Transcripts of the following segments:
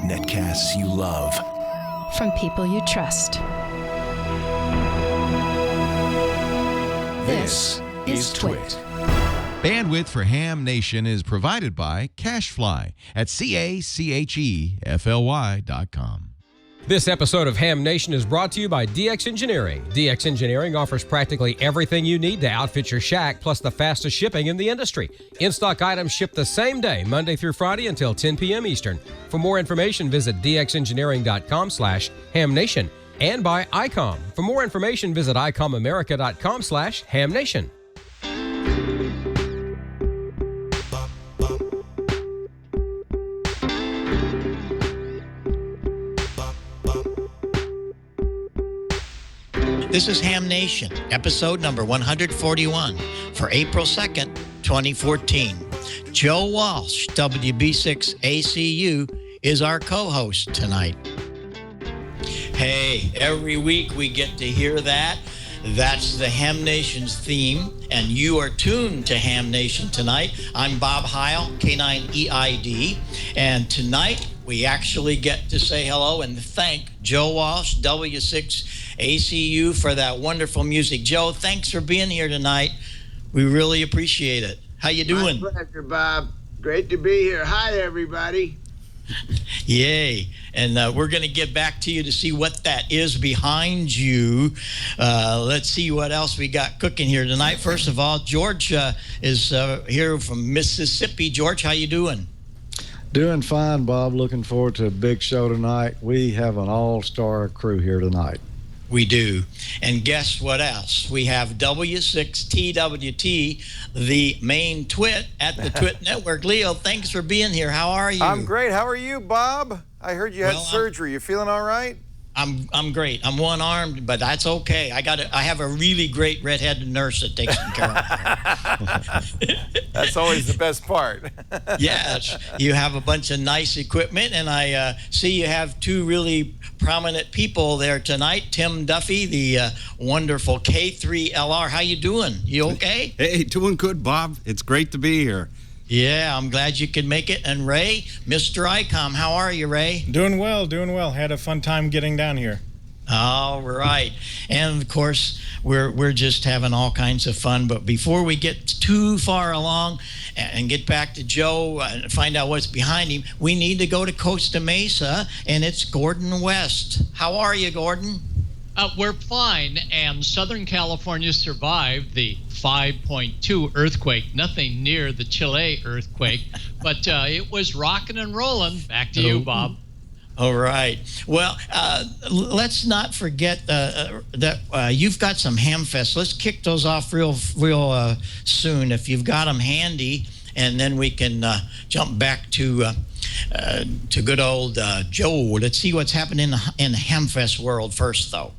Netcasts you love. From people you trust. This is Twit. Bandwidth for Ham Nation is provided by CashFly at CACHEFLY.com. This episode of Ham Nation is brought to you by DX Engineering. DX Engineering offers practically everything you need to outfit your shack, plus the fastest shipping in the industry. In-stock items ship the same day, Monday through Friday until 10 p.m. Eastern. For more information, visit dxengineering.com/hamnation and by ICOM. For more information, visit icomamerica.com/hamnation. This is Ham Nation, episode number 141 for April 2nd, 2014. Joe Walsh, WB6ACU, is our co-host tonight. Hey, every week we get to hear that. That's the Ham Nation's theme, and you are tuned to Ham Nation tonight. I'm Bob Heil, K9EID, and tonight we actually get to say hello and thank Joe Walsh, W6ACU, for that wonderful music. Joe, thanks for being here tonight. We really appreciate it. How you doing? My pleasure, Bob. Great to be here. Hi, everybody. Yay. And we're going to get back to you to see what that is behind you. Let's see what else we got cooking here tonight. First of all, George is here from Mississippi. George, how you doing? Doing fine, Bob. Looking forward to a big show tonight. We have an all-star crew here tonight. We do. And guess what else? We have W6TWT, the main twit at the Twit Network. Leo, thanks for being here. How are you? I'm great. How are you, Bob? I heard you had surgery. You feeling all right? I'm great. I'm one-armed, but that's okay. I have a really great redheaded nurse that takes care of me. That's always the best part. Yes. You have a bunch of nice equipment, and I see you have two really prominent people there tonight. Tim Duffy, the wonderful K3LR. How you doing? You okay? Hey, doing good, Bob. It's great to be here. Yeah, I'm glad you could make it. And Ray, Mr. ICOM, how are you, Ray? Doing well, doing well. Had a fun time getting down here. All right. And, of course, we're just having all kinds of fun. But before we get too far along and get back to Joe and find out what's behind him, we need to go to Costa Mesa, and it's Gordon West. How are you, Gordon? We're fine, and Southern California survived the 5.2 earthquake. Nothing near the Chile earthquake, but it was rocking and rolling. Back to you, Bob. All right. Well, let's not forget that you've got some Hamfest. Let's kick those off real soon if you've got them handy, and then we can jump back to good old Joe. Let's see what's happening in the Hamfest world first, though.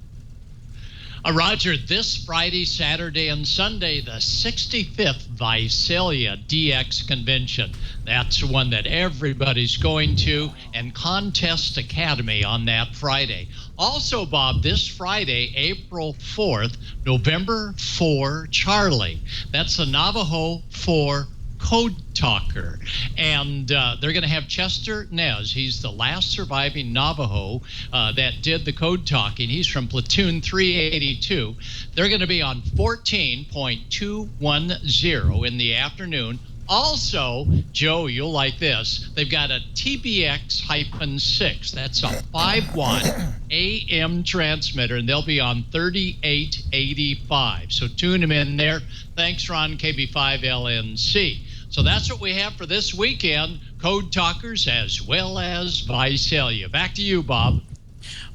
Roger, this Friday, Saturday, and Sunday, the 65th Visalia DX Convention. That's one that everybody's going to, and Contest Academy on that Friday. Also, Bob, this Friday, April 4th, November 4 Charlie. That's the Navajo 4 Code Talker, and they're going to have Chester Nez. He's the last surviving Navajo that did the code talking. He's from Platoon 382. They're going to be on 14.210 in the afternoon. Also, Joe, you'll like this. They've got a TBX-6. That's a 5-watt AM transmitter, and they'll be on 3885. So tune them in there. Thanks, Ron, KB5LNC. So that's what we have for this weekend, Code Talkers as well as Visalia. Back to you, Bob.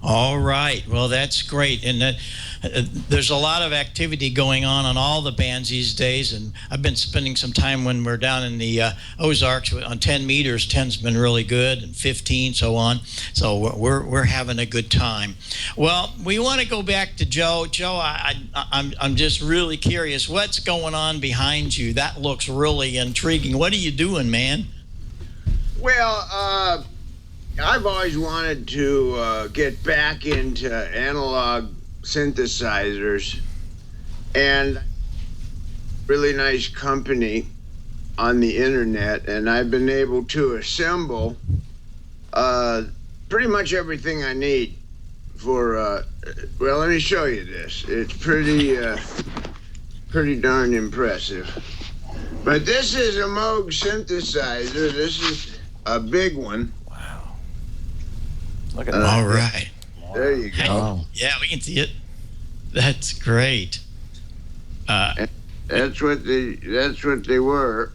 All right. Well, that's great. And there's a lot of activity going on all the bands these days. And I've been spending some time when we're down in the Ozarks on 10 meters. 10's been really good, and 15, so on. So we're having a good time. Well, we want to go back to Joe. Joe, I'm just really curious. What's going on behind you? That looks really intriguing. What are you doing, man? Well, I've always wanted to get back into analog synthesizers, and really nice company on the internet, and I've been able to assemble pretty much everything I need for. Well, let me show you this. It's pretty darn impressive. But this is a Moog synthesizer. This is a big one. Wow. Look at that. All right. There you go. Wow. Yeah, we can see it. That's great. That's what they were,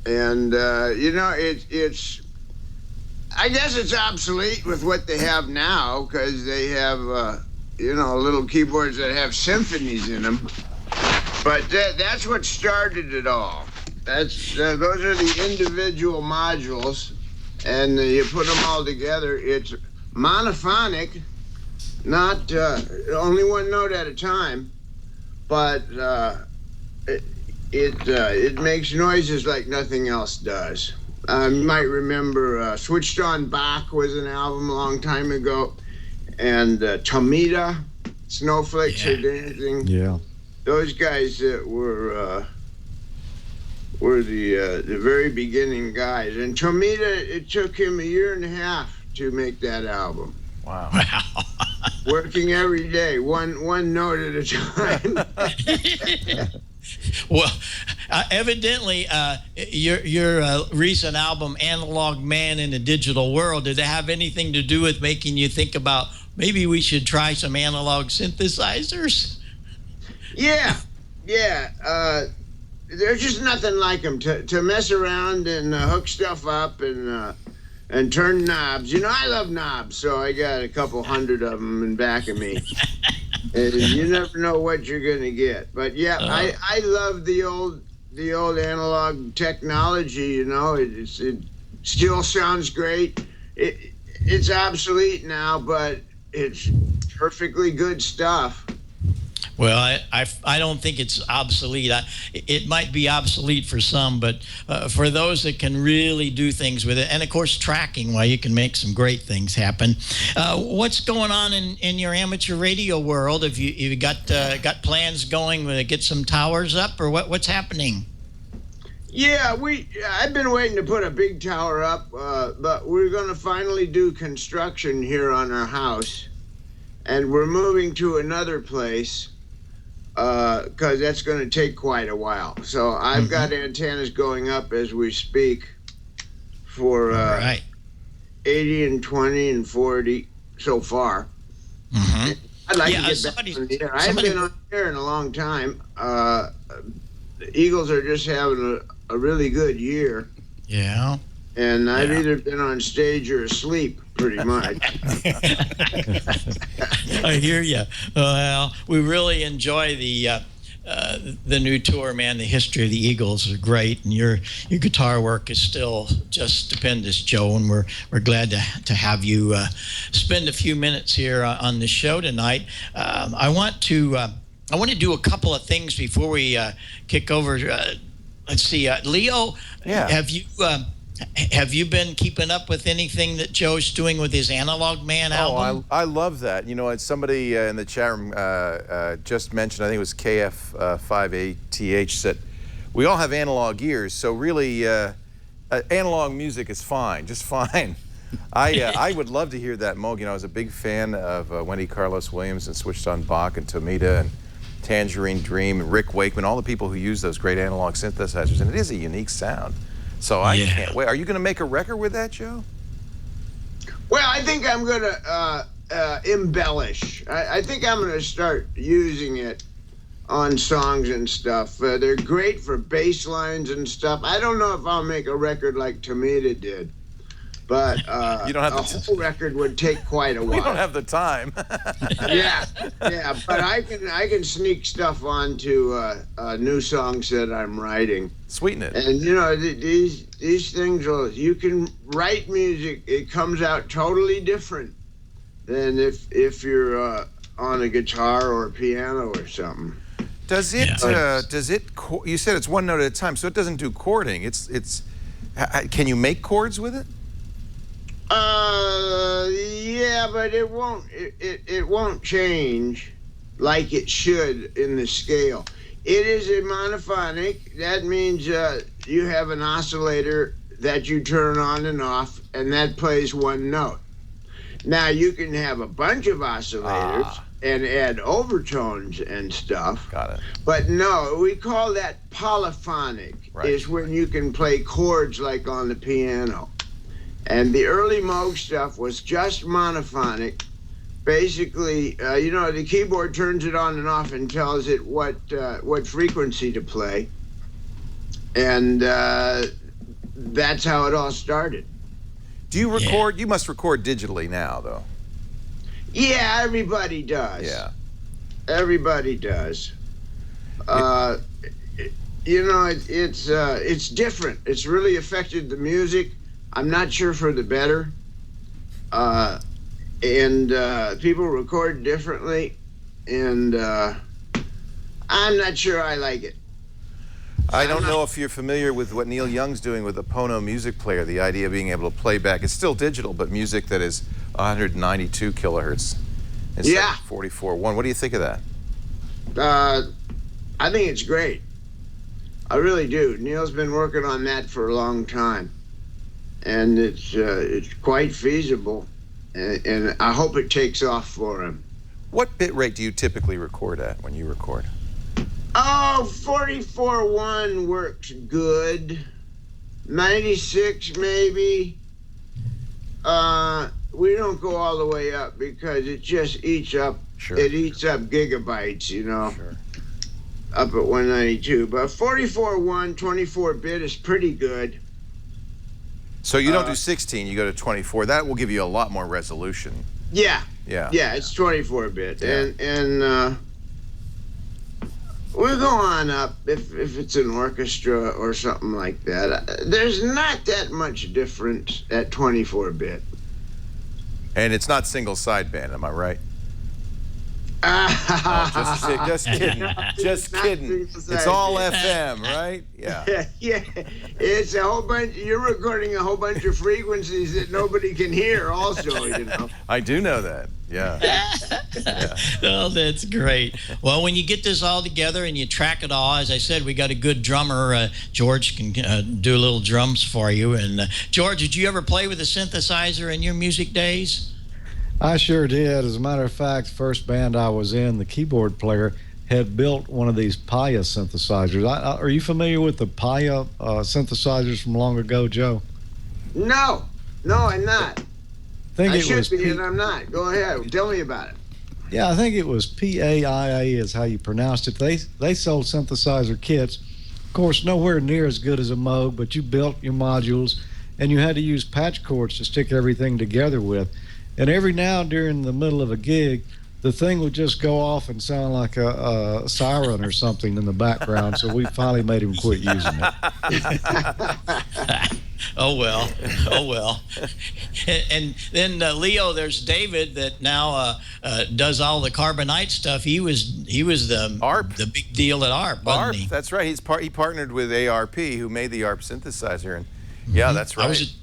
and it's. I guess it's obsolete with what they have now because they have little keyboards that have symphonies in them. But that's what started it all. Those are the individual modules, and you put them all together. It's monophonic, not only one note at a time, but it makes noises like nothing else does. You might remember Switched On Bach was an album a long time ago, and Tomita, Snowflakes Are Dancing. Yeah. Those guys that were the very beginning guys. And Tomita, it took him 1.5 years to make that album. Wow. Working every day, one note at a time. Well, evidently, your recent album, Analog Man in a Digital World, did it have anything to do with making you think about maybe we should try some analog synthesizers? Yeah. There's just nothing like them to mess around and hook stuff up and turn knobs. I love knobs, so I got a couple hundred of them in back of me. And you never know what you're going to get. But yeah, I love the old analog technology. It still sounds great. It's obsolete now, but it's perfectly good stuff. Well, I don't think it's obsolete. It might be obsolete for some, but for those that can really do things with it, and of course tracking, well, you can make some great things happen. What's going on in your amateur radio world? Have you got plans going to get some towers up, or what's happening? Yeah, I've been waiting to put a big tower up, but we're going to finally do construction here on our house, and we're moving to another place. Because that's going to take quite a while. So I've got antennas going up as we speak for 80 and 20 and 40 so far. I'd like to get back on the air. I haven't been on the air in a long time. The Eagles are just having a really good year. Yeah. And I've either been on stage or asleep, pretty much. I hear you. Well, we really enjoy the new tour, man. The history of the Eagles is great, and your guitar work is still just stupendous, Joe. And we're glad to have you spend a few minutes here on the show tonight. I want to do a couple of things before we kick over. Let's see, Leo. Yeah. Have you been keeping up with anything that Joe's doing with his Analog Man album? I love that. It's somebody in the chat room just mentioned, I think it was KF5ATH, said, we all have analog ears, so really analog music is fine, just fine. I would love to hear that Moog. I was a big fan of Wendy Carlos Williams and Switched On Bach and Tomita and Tangerine Dream and Rick Wakeman, all the people who use those great analog synthesizers, and it is a unique sound. So I can't wait. Are you going to make a record with that, Joe? Well, I think I'm going to embellish. I think I'm going to start using it on songs and stuff. They're great for bass lines and stuff. I don't know if I'll make a record like Tomita did, but you don't have a whole record would take quite a while. We don't have the time. yeah, but I can sneak stuff onto new songs that I'm writing. Sweeten it. And these things you can write music. It comes out totally different than if you're on a guitar or a piano or something. Does it? You said it's one note at a time, so it doesn't do chording. It's. Can you make chords with it? Yeah, but it won't. It won't change like it should in the scale. It is a monophonic. That means you have an oscillator that you turn on and off, and that plays one note. Now, you can have a bunch of oscillators and add overtones and stuff. Got it. But no, we call that polyphonic, is when you can play chords like on the piano. And the early Moog stuff was just monophonic. Basically, the keyboard turns it on and off and tells it what frequency to play. And that's how it all started. Do you record? You must record digitally now, though. Yeah, everybody does. Yeah. Everybody does. It's different. It's really affected the music. I'm not sure for the better. And people record differently, and I'm not sure I like it. I don't know if you're familiar with what Neil Young's doing with the Pono music player, the idea of being able to play back. It's still digital, but music that is 192 kilohertz instead of 44.1. What do you think of that? I think it's great. I really do. Neil's been working on that for a long time, and it's quite feasible, and I hope it takes off for him. What bit rate do you typically record at when you record? Oh, 44.1 works good. 96 maybe. We don't go all the way up because it just eats up. Sure. It eats up gigabytes, Sure. Up at 192. But 44.1, 24-bit is pretty good. So you don't do 16, you go to 24. That will give you a lot more resolution. Yeah. Yeah. Yeah, it's 24-bit. Yeah. And we'll go on up if it's an orchestra or something like that. There's not that much difference at 24-bit. And it's not single sideband, am I right? Just kidding. Just kidding. It's all FM, right? Yeah. Yeah. It's a whole bunch. You're recording a whole bunch of frequencies that nobody can hear also, I do know that. Yeah. Oh, that's great. Well, when you get this all together and you track it all, as I said, we got a good drummer. George can do little drums for you. And George, did you ever play with a synthesizer in your music days? I sure did. As a matter of fact, the first band I was in, the keyboard player had built one of these Paya synthesizers. Are you familiar with the Paya synthesizers from long ago, Joe? No, I'm not. I should be, and I'm not. Go ahead. Tell me about it. Yeah, I think it was P-A-I-A is how you pronounced it. They sold synthesizer kits. Of course, nowhere near as good as a Moog, but you built your modules, and you had to use patch cords to stick everything together with. And every now during the middle of a gig, the thing would just go off and sound like a siren or something in the background, so we finally made him quit using it. Oh, well. And then, Leo, there's David that now does all the Carbonite stuff. He was the ARP. The big deal at ARP, wasn't he? That's right. He partnered with ARP, who made the ARP synthesizer. And yeah, that's right.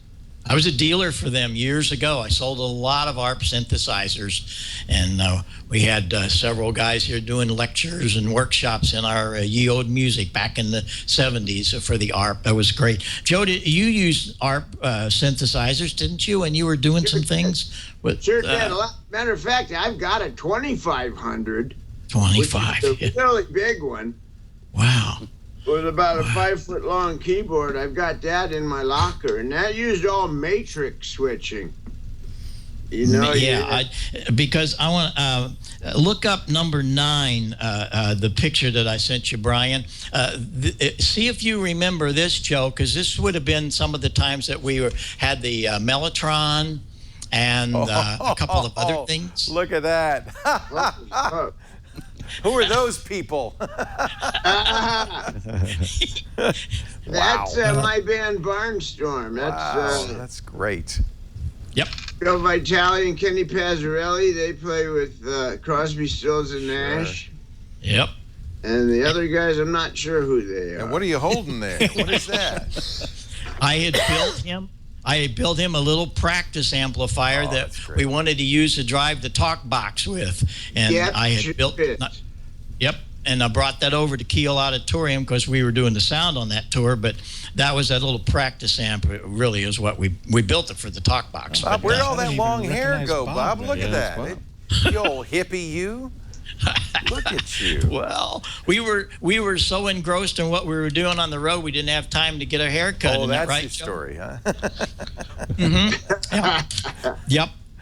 I was a dealer for them years ago. I sold a lot of ARP synthesizers, and we had several guys here doing lectures and workshops in our Ye Olde Music back in the 70s for the ARP. That was great. Joe, you used ARP synthesizers, didn't you? And you were doing some things with. Sure did. Matter of fact, I've got a 2500. 25. Which is a really big one. Wow. With about a 5-foot-long keyboard. I've got that in my locker, and that used all matrix switching. Because I want to look up number 9, the picture that I sent you, Brian. See if you remember this, Joe, because this would have been some of the times that we had the Mellotron and a couple of other things. Look at that. Who are those people? That's my band Barnstorm. That's great. Yep. Joe Vitale and Kenny Pazzarelli, they play with Crosby, Stills, and Nash. Yep. And the other guys, I'm not sure who they are. And what are you holding there? What is that? I had built him a little practice amplifier that we wanted to use to drive the talk box with, and I had built. Yep, and I brought that over to Kiel Auditorium because we were doing the sound on that tour. But that was that little practice amp. It really is what we built it for the talk box. Bob, where'd all that long hair go, Bob? Look at that. You old hippie, you. Look at you. Well, we were so engrossed in what we were doing on the road, we didn't have time to get a haircut. Oh, that's right, your story, huh?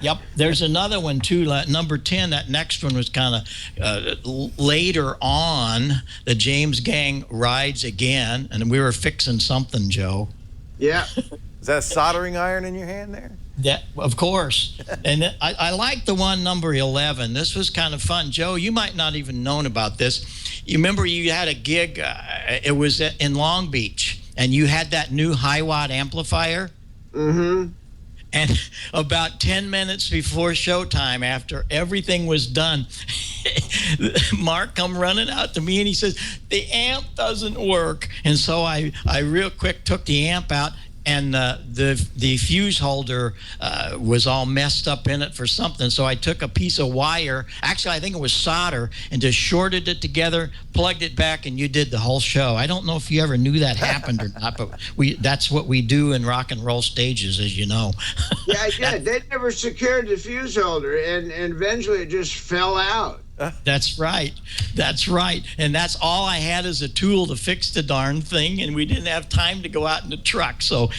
Yep. There's another one too, number 10. That next one was kind of later on. The James Gang Rides Again, and we were fixing something, Joe. Yeah. Is that a soldering iron in your hand there? Yeah, of course. And I like the one number 11. This was kind of fun. Joe, you might not even known about this. You remember you had a gig, it was in Long Beach, and you had that new high-watt amplifier? Mm-hmm. And about 10 minutes before showtime, after everything was done, Mark come running out to me, and he says, the amp doesn't work. And so I real quick took the amp out, and the fuse holder was all messed up in it for something. So I took a piece of wire, actually I think it was solder, and just shorted it together, plugged it back, and you did the whole show. I don't know if you ever knew that happened or not, but that's what we do in rock and roll stages, as you know. Yeah, I did. They never secured the fuse holder, and eventually it just fell out. That's right. And that's all I had as a tool to fix the darn thing, and we didn't have time to go out in the truck. So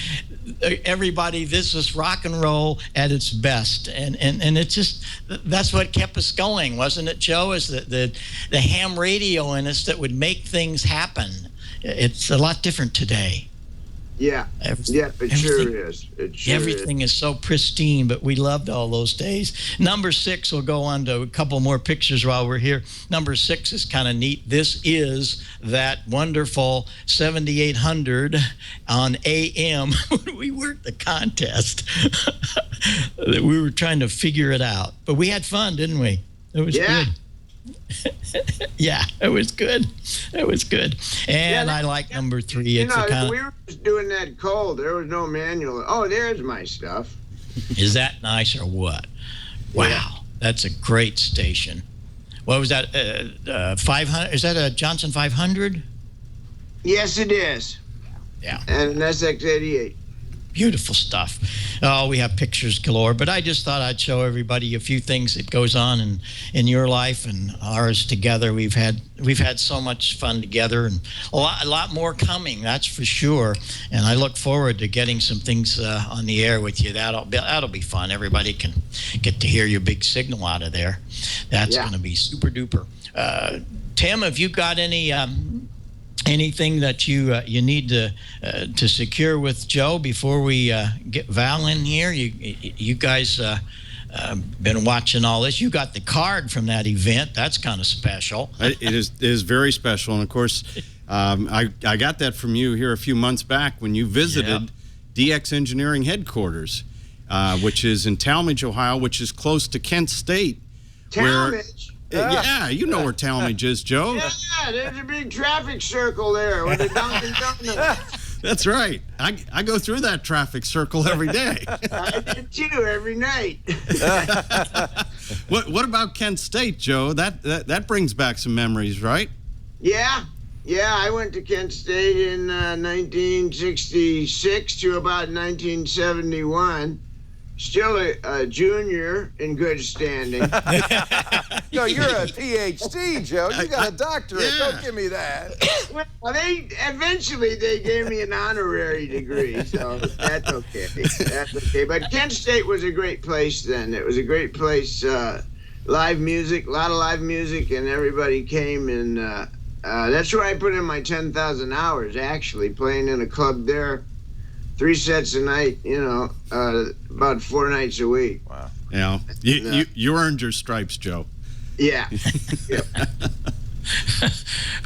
everybody, this is rock and roll at its best. And it's just, that's what kept us going, wasn't it, Joe? Is the ham radio in us that would make things happen. It's a lot different today. Yeah, it sure is. Everything is so pristine, but we loved all those days. Number 6, we'll go on to a couple more pictures while we're here. Number 6 is kind of neat. This is that wonderful 7800 on AM. We worked the contest. We were trying to figure it out. But we had fun, didn't we? It was good. Yeah, it was good. And I like number 3. We were just doing that cold. There was no manual. Oh, there's my stuff. Is that nice or what? Wow, yeah. That's a great station. What was that? 500? Is that a Johnson 500? Yes, it is. Yeah. And an SX88. Beautiful stuff. Oh, we have pictures galore, but I just thought I'd show everybody a few things that goes on in your life and ours together. We've had so much fun together, and a lot more coming, that's for sure. And I look forward to getting some things on the air with you. That'll be fun. Everybody can get to hear your big signal out of there. That's going to be super duper. Tim, have you got anything that you need to secure with Joe before we get Val in here? You guys been watching all this. You got the card from that event. That's kind of special. It is very special, and of course, I got that from you here a few months back when you visited DX Engineering headquarters, which is in Talmadge, Ohio, which is close to Kent State. Talmadge. Yeah, you know where Talmadge is, Joe. Yeah, there's a big traffic circle there with the Dunkin' Donuts. That's right. I go through that traffic circle every day. I do too, every night. What about Kent State, Joe? That brings back some memories, right? Yeah, I went to Kent State in 1966 to about 1971. Still a junior in good standing. No, you're a PhD, Joe. You got a doctorate. Yeah. Don't give me that. Well, eventually they gave me an honorary degree, so that's okay. That's okay. But Kent State was a great place then. It was a great place. Live music, a lot of live music, and everybody came, and that's where I put in my 10,000 hours, actually, playing in a club there. 3 sets a night, about 4 nights a week. Wow. You earned your stripes, Joe. Yeah. Yep.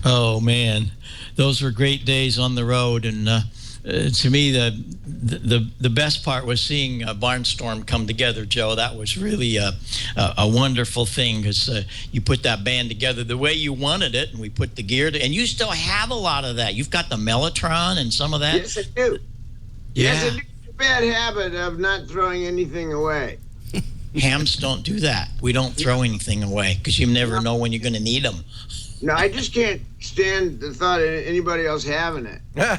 Oh, man. Those were great days on the road. And to me, the best part was seeing Barnstorm come together, Joe. That was really a wonderful thing, because you put that band together the way you wanted it, and we put the gear and you still have a lot of that. You've got the Mellotron and some of that. Yes, I do. Yeah. Yes, I do. It's a bad habit of not throwing anything away. Hams don't do that. We don't throw anything away because you never know when you're going to need them. No, I just can't stand the thought of anybody else having it. I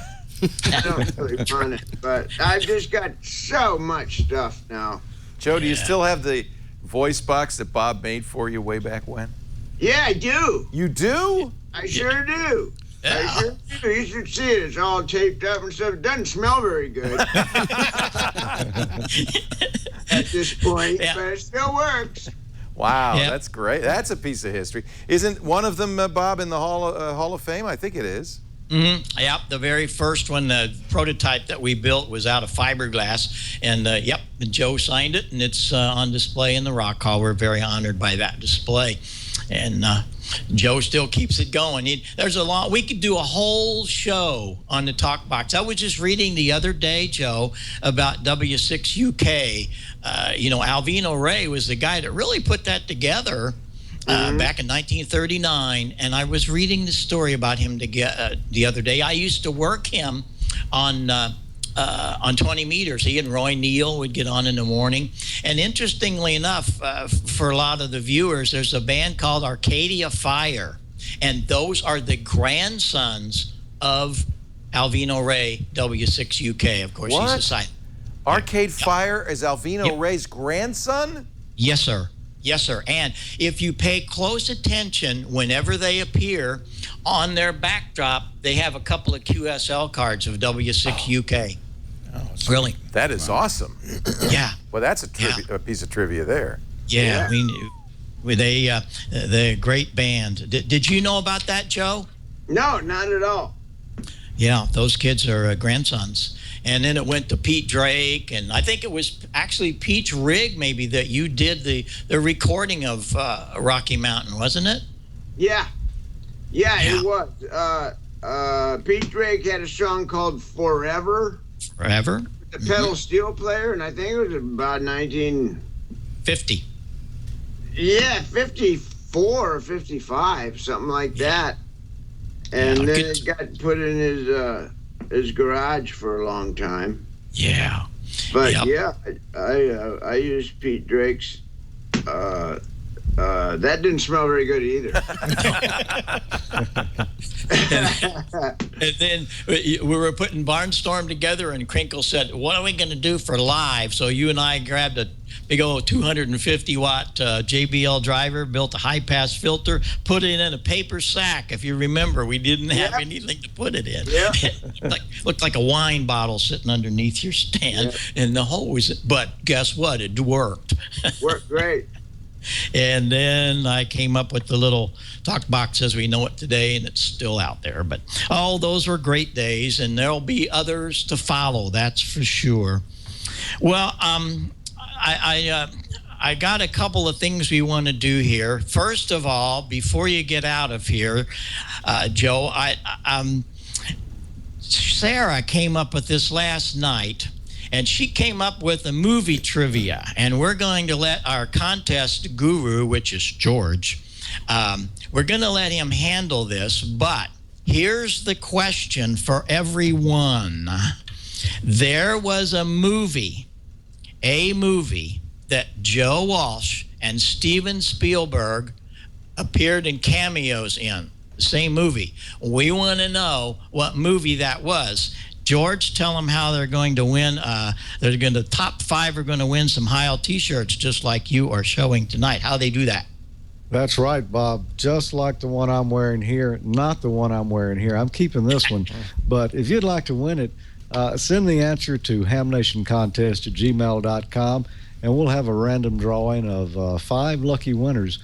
don't really want it, but I've just got so much stuff now. Joe, do you still have the voice box that Bob made for you way back when? Yeah, I do. You do? I sure do. I sure do. You should see it. It's all taped up and stuff. It doesn't smell very good at this point, but it still works. Wow, that's great. That's a piece of history. Isn't one of them, Bob, in the Hall of Fame? I think it is. Mm-hmm. Yep, the very first one, the prototype that we built was out of fiberglass, and Joe signed it, and it's on display in the Rock Hall. We're very honored by that display, and Joe still keeps it going. There's a lot. We could do a whole show on the talk box. I was just reading the other day, Joe, about W6UK. Alvino Ray was the guy that really put that together. Back in 1939, and I was reading the story about him the other day. I used to work him on 20 meters. He and Roy Neal would get on in the morning. And interestingly enough, for a lot of the viewers, there's a band called Arcadia Fire, and those are the grandsons of Alvino Ray, W6UK. Of course, he's a side. Arcade Fire is Alvino Ray's grandson? Yes, sir. Yes, sir. And if you pay close attention, whenever they appear on their backdrop, they have a couple of QSL cards of W6UK. Oh, really? That is awesome. Yeah. Well, that's a piece of trivia there. Yeah. They're a great band. Did you know about that, Joe? No, not at all. Yeah, those kids are grandsons. And then it went to Pete Drake, and I think it was actually Pete's rig maybe that you did the recording of Rocky Mountain, wasn't it? Yeah, it was. Pete Drake had a song called Forever. Forever? The pedal steel player, and I think it was about 1950. Yeah, 54 or 55, something like that. And then it got put in his garage for a long time. Yeah. But I used Pete Drake's. That didn't smell very good either. And then we were putting Barnstorm together, and Krinkle said, "What are we going to do for live?" So you and I grabbed a big old 250-watt JBL driver, built a high-pass filter, put it in a paper sack. If you remember, we didn't have anything to put it in. Yeah. Looked like a wine bottle sitting underneath your stand, and the hole was. But guess what? It worked. Worked great. And then I came up with the little talk box as we know it today, and it's still out there. But those were great days, and there'll be others to follow. That's for sure. Well, I got a couple of things we want to do here. First of all, before you get out of here, Joe, Sarah came up with this last night, and she came up with a movie trivia, and we're going to let our contest guru, which is George, we're going to let him handle this, but here's the question for everyone. There was a movie that Joe Walsh and Steven Spielberg appeared in cameos in, the same movie. We want to know what movie that was. George, tell them how they're going to win. The top 5 are going to win some Heil T-shirts, just like you are showing tonight. How they do that? That's right, Bob. Just like the one I'm wearing here, not the one I'm wearing here. I'm keeping this one. But if you'd like to win it, send the answer to hamnationcontest@gmail.com, and we'll have a random drawing of 5 lucky winners.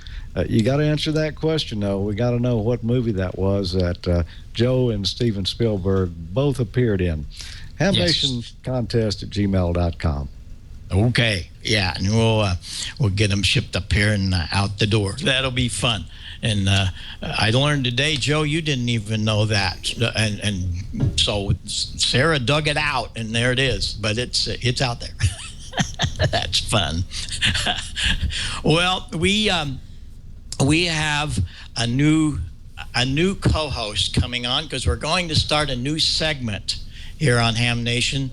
You got to answer that question, though. We got to know what movie that was that Joe and Steven Spielberg both appeared in. hamnationcontest@gmail.com. Okay, yeah, and we'll get them shipped up here and out the door. That'll be fun. And I learned today, Joe, you didn't even know that, and so Sarah dug it out, and there it is. But it's out there. That's fun. Well, we have a new co-host coming on because we're going to start a new segment here on Ham Nation,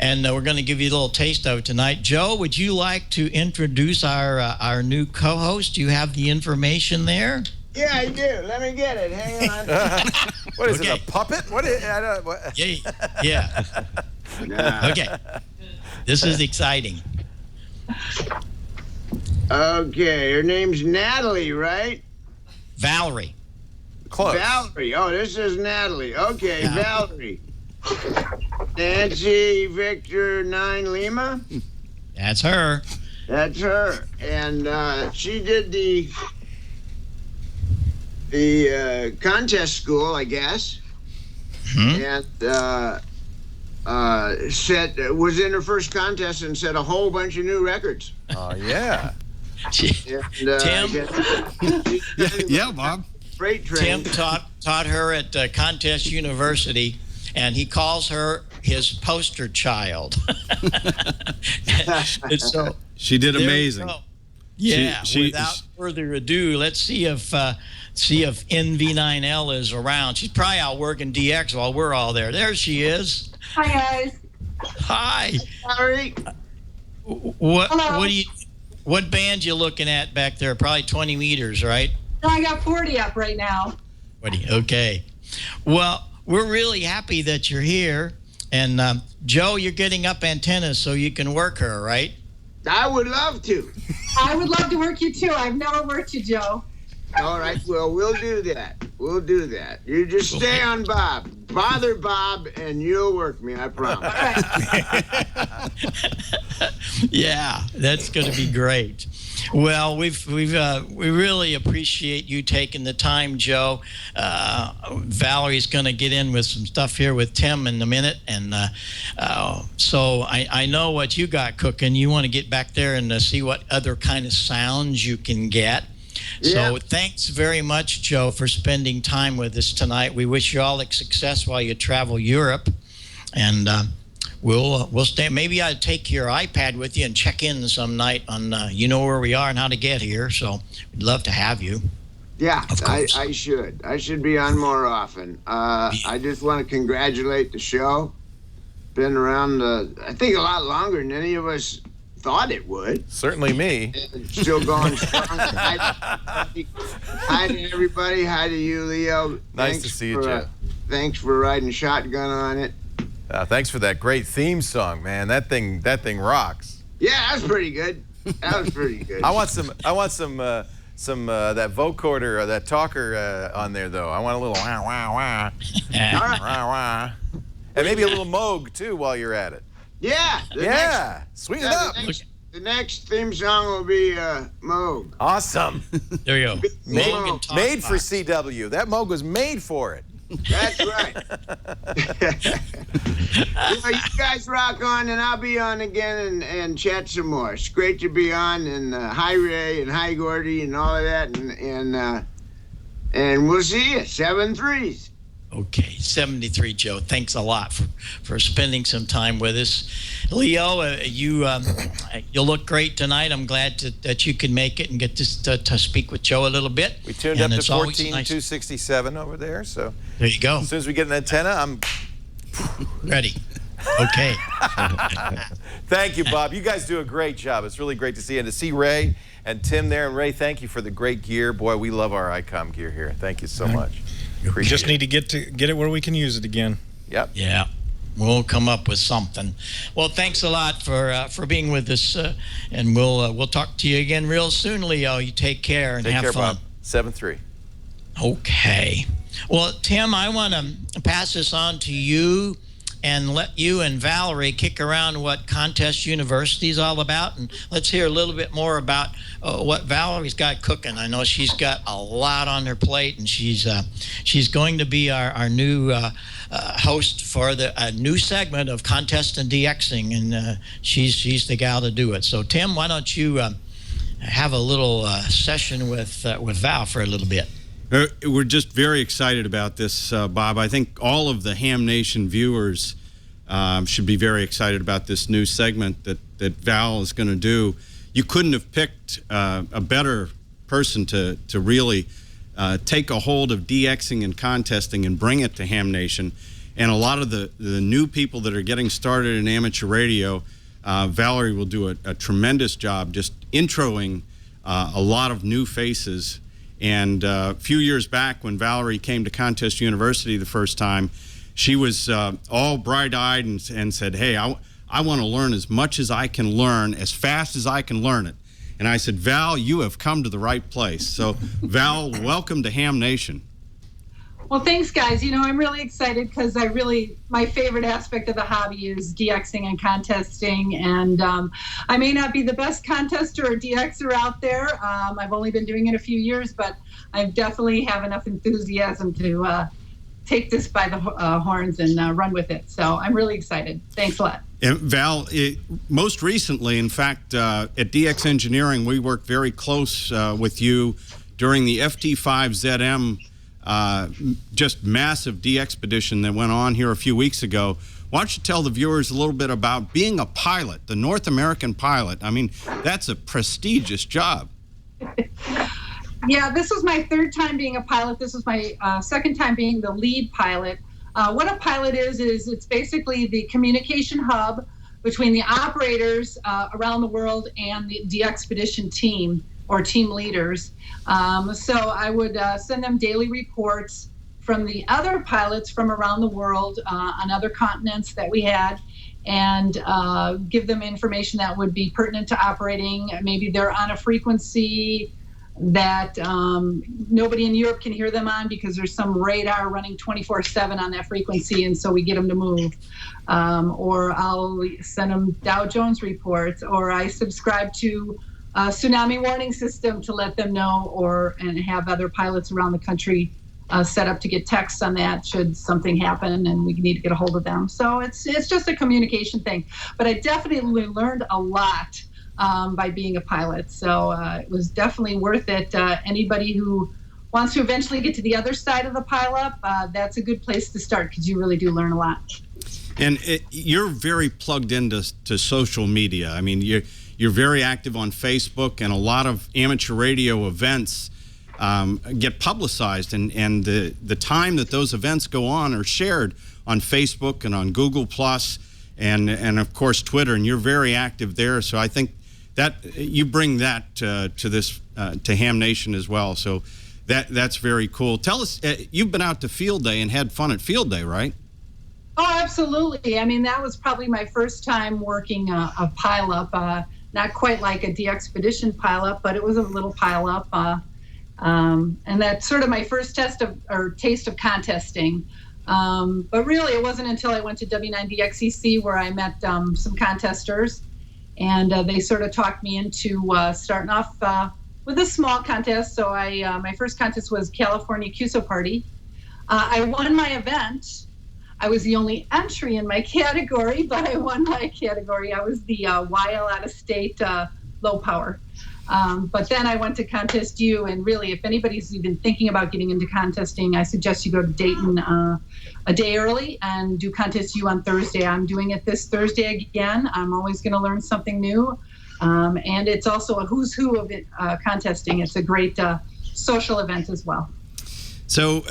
and we're going to give you a little taste of it tonight. Joe, would you like to introduce our new co-host? Do you have the information there? Yeah, I do. Let me get it. Hang on. What is it, a puppet? What is, I don't, what? Yeah. Nah. Okay. This is exciting. Okay, her name's Natalie, right? Valerie. Close. Valerie. Oh, this is Natalie. Okay, Yeah. Valerie. Nancy Victor 9 Lima. That's her. That's her. And she did the contest school, I guess. And was in her first contest and set a whole bunch of new records. Oh, yeah. And, Tim? Yeah, Bob. Freight train. Tim taught her at Contest University, and he calls her his poster child. And so She did there you amazing. go. Yeah. She- without further ado, let's see if NV9L is around. She's probably out working DX while we're all there. There she is. Hi, guys. Hi. Valerie. Hello. What band you looking at back there? Probably 20 meters, right? No, I got 40 up right now. 20. Okay. Well, we're really happy that you're here. And Joe, you're getting up antennas so you can work her, right? I would love to. I would love to work you too. I've never worked you, Joe. All right, well, we'll do that. We'll do that. You just stay on Bob. Bother Bob, and you'll work me, I promise. Yeah, that's going to be great. Well, we really appreciate you taking the time, Joe. Valerie's going to get in with some stuff here with Tim in a minute, and so I know what you got cooking. You want to get back there and see what other kind of sounds you can get. Yeah. So thanks very much, Joe, for spending time with us tonight. We wish you all the success while you travel Europe, and we'll stay. Maybe I'd take your iPad with you and check in some night on you know where we are and how to get here. So we'd love to have you. Yeah, Of course. I should. I should be on more often. I just want to congratulate the show. Been around, I think, a lot longer than any of us thought it would. Certainly me. And still going strong. Hi to everybody. Hi to you, Leo. Nice to see you, Joe. Thanks for riding shotgun on it. Thanks for that great theme song, man. That thing rocks. Yeah, that was pretty good. That was pretty good. I want some that vocoder or that talker on there though. I want a little wah wah wah. Wah, wah. And maybe a little Moog too while you're at it. Yeah. Sweeten it up. The next theme song will be Moog. Awesome. There you go. Made for CW. That Moog was made for it. That's right. You guys rock on, and I'll be on again and chat some more. It's great to be on, and hi Ray and hi Gordy and all of that, and we'll see you 7-3s. Okay, 73, Joe. Thanks a lot for spending some time with us. Leo, you'll look great tonight. I'm glad that you can make it and get to speak with Joe a little bit. We tuned up to 14,267 over there, so there you go. As soon as we get an antenna, I'm ready. Okay. Thank you, Bob. You guys do a great job. It's really great to see you. And to see Ray and Tim there. And Ray, thank you for the great gear. Boy, we love our ICOM gear here. Thank you so much. We just need to get it where we can use it again. Yep. Yeah. We'll come up with something. Well, thanks a lot for being with us, and we'll talk to you again real soon, Leo. You take care and have fun. Bob. 7-3. Okay. Well, Tim, I want to pass this on to you and let you and Valerie kick around what Contest University is all about, and let's hear a little bit more about what Valerie's got cooking. I know she's got a lot on her plate, and she's going to be our new host for a new segment of Contest and DXing, and she's the gal to do it. So, Tim, why don't you have a little session with Val for a little bit? We're just very excited about this, Bob. I think all of the Ham Nation viewers should be very excited about this new segment that Val is going to do. You couldn't have picked a better person to really take a hold of DXing and contesting and bring it to Ham Nation. And a lot of the new people that are getting started in amateur radio, Valerie will do a tremendous job just introing a lot of new faces And a few years back, when Valerie came to Contest University the first time, she was all bright-eyed and said, hey, I want to learn as much as I can learn, as fast as I can learn it. And I said, Val, you have come to the right place. So, Val, welcome to Ham Nation. Well, thanks, guys. You know, I'm really excited because my favorite aspect of the hobby is DXing and contesting. And I may not be the best contester or DXer out there. I've only been doing it a few years, but I definitely have enough enthusiasm to take this by the horns and run with it. So I'm really excited. Thanks a lot. And Val, most recently, in fact, at DX Engineering, we worked very close with you during the FT-5ZM just massive DXpedition that went on here a few weeks ago. Why don't you tell the viewers a little bit about being a pilot, the North American pilot? I mean, that's a prestigious job. Yeah, this was my third time being a pilot. This was my second time being the lead pilot. What a pilot is it's basically the communication hub between the operators around the world and the DXpedition team or team leaders. So I would send them daily reports from the other pilots from around the world on other continents that we had, and give them information that would be pertinent to operating. Maybe they're on a frequency that nobody in Europe can hear them on because there's some radar running 24/7 on that frequency, and so we get them to move. Or I'll send them Dow Jones reports, or I subscribe to a tsunami warning system to let them know, and have other pilots around the country set up to get texts on that should something happen and we need to get a hold of them. So it's just a communication thing. But I definitely learned a lot by being a pilot. So it was definitely worth it. Anybody who wants to eventually get to the other side of the pileup, that's a good place to start because you really do learn a lot. And you're very plugged into social media. I mean, you're very active on Facebook, and a lot of amateur radio events get publicized, and the time that those events go on are shared on Facebook and on Google Plus, and of course Twitter, and you're very active there. So I think that you bring that to this to Ham Nation as well. So that's very cool. Tell us, you've been out to Field Day and had fun at Field Day, right? Oh, absolutely. I mean, that was probably my first time working a pileup. Not quite like a DXpedition pileup, but it was a little pileup. And that's sort of my first taste of contesting. But really, it wasn't until I went to W9DXEC where I met some contesters, and they sort of talked me into starting off with a small contest. So my first contest was California QSO Party. I won my event. I was the only entry in my category, but I won my category. I was the YL out of state low power. But then I went to Contest U, and really, if anybody's even thinking about getting into contesting, I suggest you go to Dayton a day early and do Contest U on Thursday. I'm doing it this Thursday again. I'm always going to learn something new. And it's also a who's who of it, contesting. It's a great social event as well. So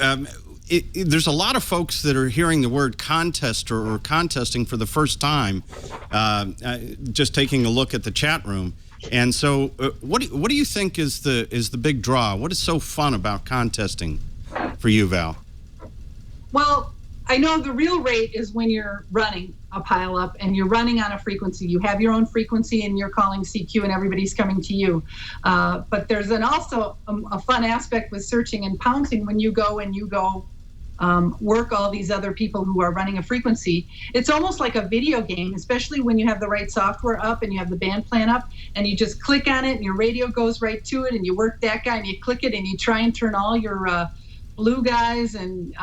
there's a lot of folks that are hearing the word contester or contesting for the first time, just taking a look at the chat room. And so what do you think is the big draw? What is so fun about contesting for you, Val? Well, I know the real rate is when you're running a pileup and you're running on a frequency. You have your own frequency and you're calling CQ and everybody's coming to you. But there's also a fun aspect with searching and pouncing when you go work all these other people who are running a frequency. It's almost like a video game, especially when you have the right software up and you have the band plan up and you just click on it and your radio goes right to it and you work that guy and you click it and you try and turn all your blue guys and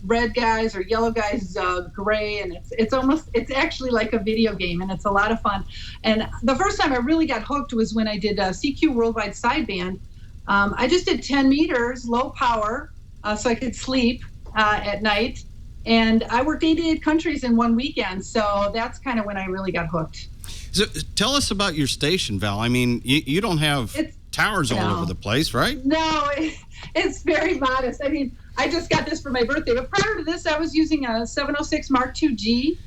red guys or yellow guys gray, and it's actually like a video game, and it's a lot of fun. And the first time I really got hooked was when I did CQ Worldwide Sideband. I just did 10 meters low power so I could sleep at night, and I worked 88 countries in one weekend, so that's kind of when I really got hooked. So tell us about your station, Val. I mean, you don't have towers all over the place, right? No, it's very modest. I mean, I just got this for my birthday, but prior to this, I was using a 706 Mark II-G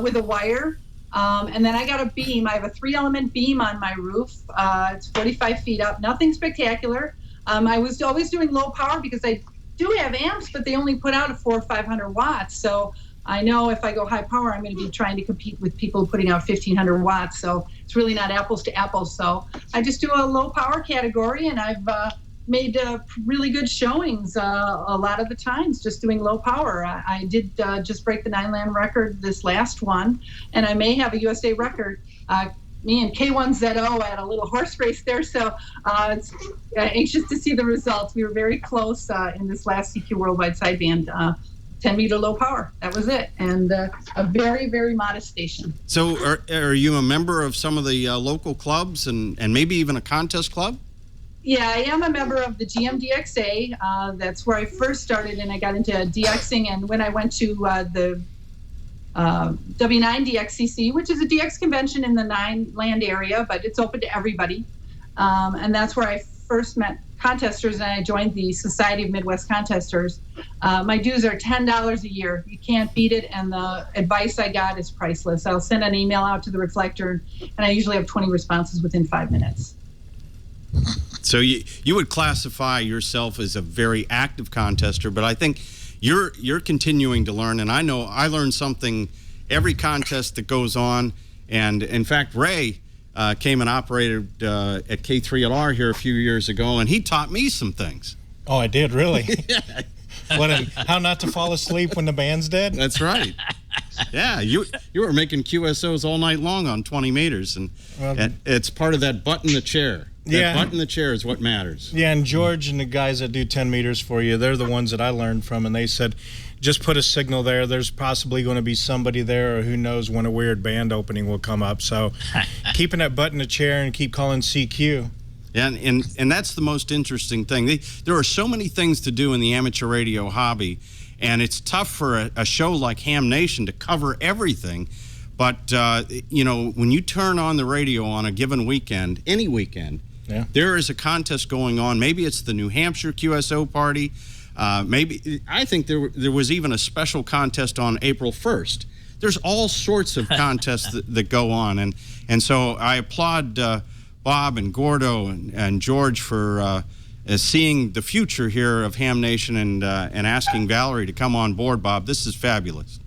with a wire, and then I got a beam. I have a 3-element beam on my roof. It's 45 feet up, nothing spectacular. I was always doing low power because I do have amps, but they only put out a 400 or 500 watts. So I know if I go high power, I'm going to be trying to compete with people putting out 1,500 watts. So it's really not apples to apples. So I just do a low power category, and I've made really good showings a lot of the times just doing low power. I did just break the 9-land record this last one, and I may have a USA record. Me and K1ZO at a little horse race there, so it's anxious to see the results. We were very close in this last CQ Worldwide Sideband, 10-meter low power. That was it, and a very, very modest station. So are you a member of some of the local clubs and maybe even a contest club? Yeah, I am a member of the GMDXA. That's where I first started, and I got into DXing. And when I went to the W9DXCC, which is a DX convention in the 9-land area, but it's open to everybody. And that's where I first met contesters, and I joined the Society of Midwest Contesters. My dues are $10 a year. You can't beat it, and the advice I got is priceless. I'll send an email out to the Reflector, and I usually have 20 responses within 5 minutes. So you would classify yourself as a very active contester, but I think you're continuing to learn, and I know I learn something every contest that goes on. And in fact, Ray came and operated at K3LR here a few years ago, and he taught me some things. Oh, I did, really? Yeah. How not to fall asleep when the band's dead? That's right. Yeah, you were making QSOs all night long on 20 meters, and it's part of that butt in the chair. That butt in the chair is what matters. Yeah, and George and the guys that do 10 meters for you, they're the ones that I learned from, and they said, just put a signal there. There's possibly going to be somebody there, or who knows when a weird band opening will come up. So keeping that butt in the chair and keep calling CQ. Yeah, and that's the most interesting thing. There are so many things to do in the amateur radio hobby, and it's tough for a show like Ham Nation to cover everything. But, you know, when you turn on the radio on a given weekend, any weekend, there is a contest going on. Maybe it's the New Hampshire QSO party. Maybe I think there was even a special contest on April 1st. There's all sorts of contests that go on. And so I applaud Bob and Gordo and George for seeing the future here of Ham Nation and asking Valerie to come on board, Bob. This is fabulous.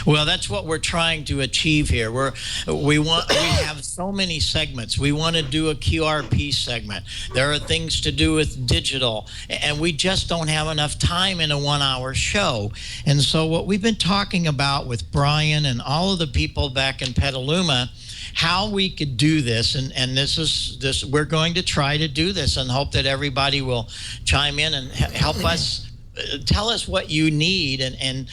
Well, that's what we're trying to achieve here. We have so many segments. We want to do a QRP segment. There are things to do with digital, and we just don't have enough time in a 1-hour show. And so what we've been talking about with Brian and all of the people back in Petaluma, how we could do this, and this we're going to try to do this and hope that everybody will chime in and help us. Tell us what you need and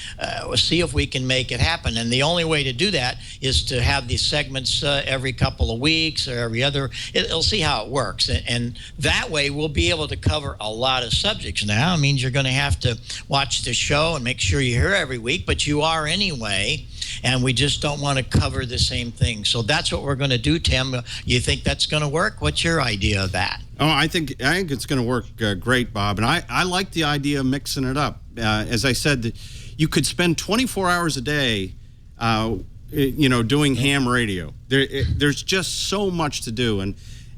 see if we can make it happen. And the only way to do that is to have these segments every couple of weeks or every other. It'll see how it works. And that way we'll be able to cover a lot of subjects. Now it means you're going to have to watch the show and make sure you're here every week, but you are anyway. And we just don't want to cover the same thing. So that's what we're going to do, Tim. You think that's going to work? What's your idea of that? Oh, I think it's going to work great, Bob. And I like the idea of mixing it up. As I said, you could spend 24 hours a day, you know, doing ham radio. There's just so much to do.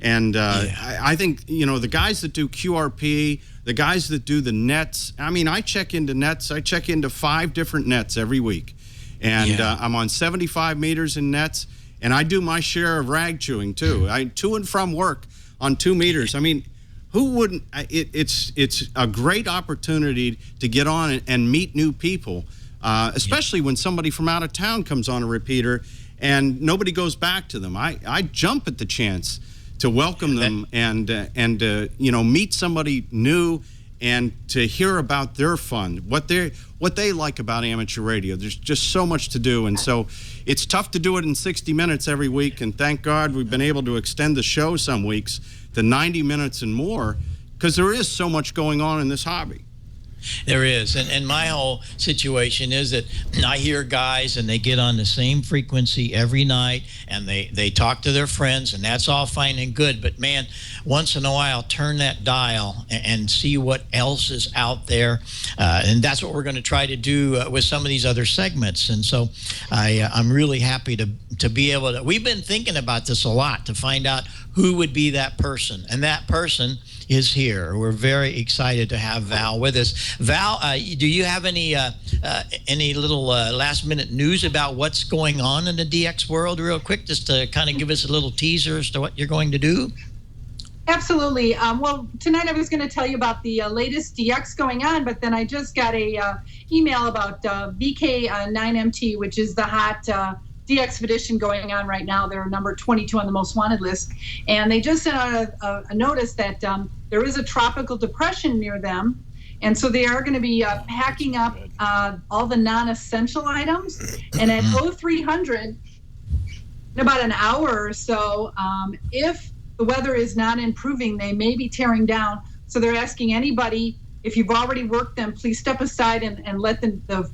And I think, you know, the guys that do QRP, the guys that do the nets, I mean, I check into nets. I check into 5 different nets every week. And I'm on 75 meters in nets, and I do my share of rag chewing, too. I to and from work on 2 meters. I mean, who wouldn't? It's a great opportunity to get on and meet new people, especially when somebody from out of town comes on a repeater and nobody goes back to them. I jump at the chance to welcome them and you know, meet somebody new and to hear about their fun, what they like about amateur radio. There's just so much to do, and so it's tough to do it in 60 minutes every week, and thank God we've been able to extend the show some weeks to 90 minutes and more, because there is so much going on in this hobby. There is, and my whole situation is that I hear guys and they get on the same frequency every night and they talk to their friends, and that's all fine and good, but man, once in a while turn that dial and see what else is out there, and that's what we're going to try to do with some of these other segments. And so I'm really happy to be able to, we've been thinking about this a lot, to find out who would be that person, and that person is here. We're very excited to have Val with us. Val, do you have any little last-minute news about what's going on in the DX world real quick, just to kind of give us a little teaser as to what you're going to do? Absolutely. Well, tonight I was going to tell you about the latest DX going on, but then I just got a email about BK9MT, which is the hot DX expedition going on right now. They're number 22 on the most wanted list. And they just sent out a notice that there is a tropical depression near them. And so they are going to be packing up all the non-essential items. And at 0300, in about an hour or so, if the weather is not improving, they may be tearing down. So they're asking anybody, if you've already worked them, please step aside and let the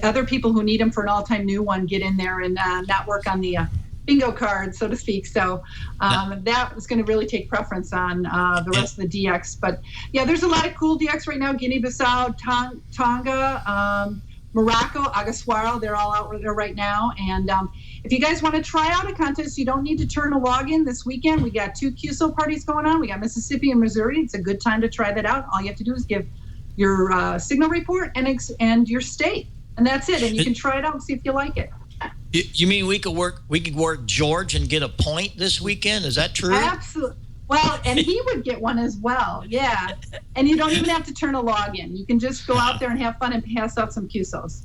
other people who need them for an all-time new one get in there and not work on the bingo card, so to speak. So that is going to really take preference on the rest of the DX. But yeah, there's a lot of cool DX right now. Guinea-Bissau, Tonga, Morocco, Aguasuaro, they're all out there right now. And if you guys want to try out a contest, you don't need to turn a login this weekend. We got 2 QSO parties going on. We got Mississippi and Missouri. It's a good time to try that out. All you have to do is give your signal report and your state, and that's it. And you can try it out and see if you like it. You mean we could work George and get a point this weekend? Is that true? Absolutely. Well, and he would get one as well. Yeah. And you don't even have to turn a login. You can just go out there and have fun and pass out some QSOs.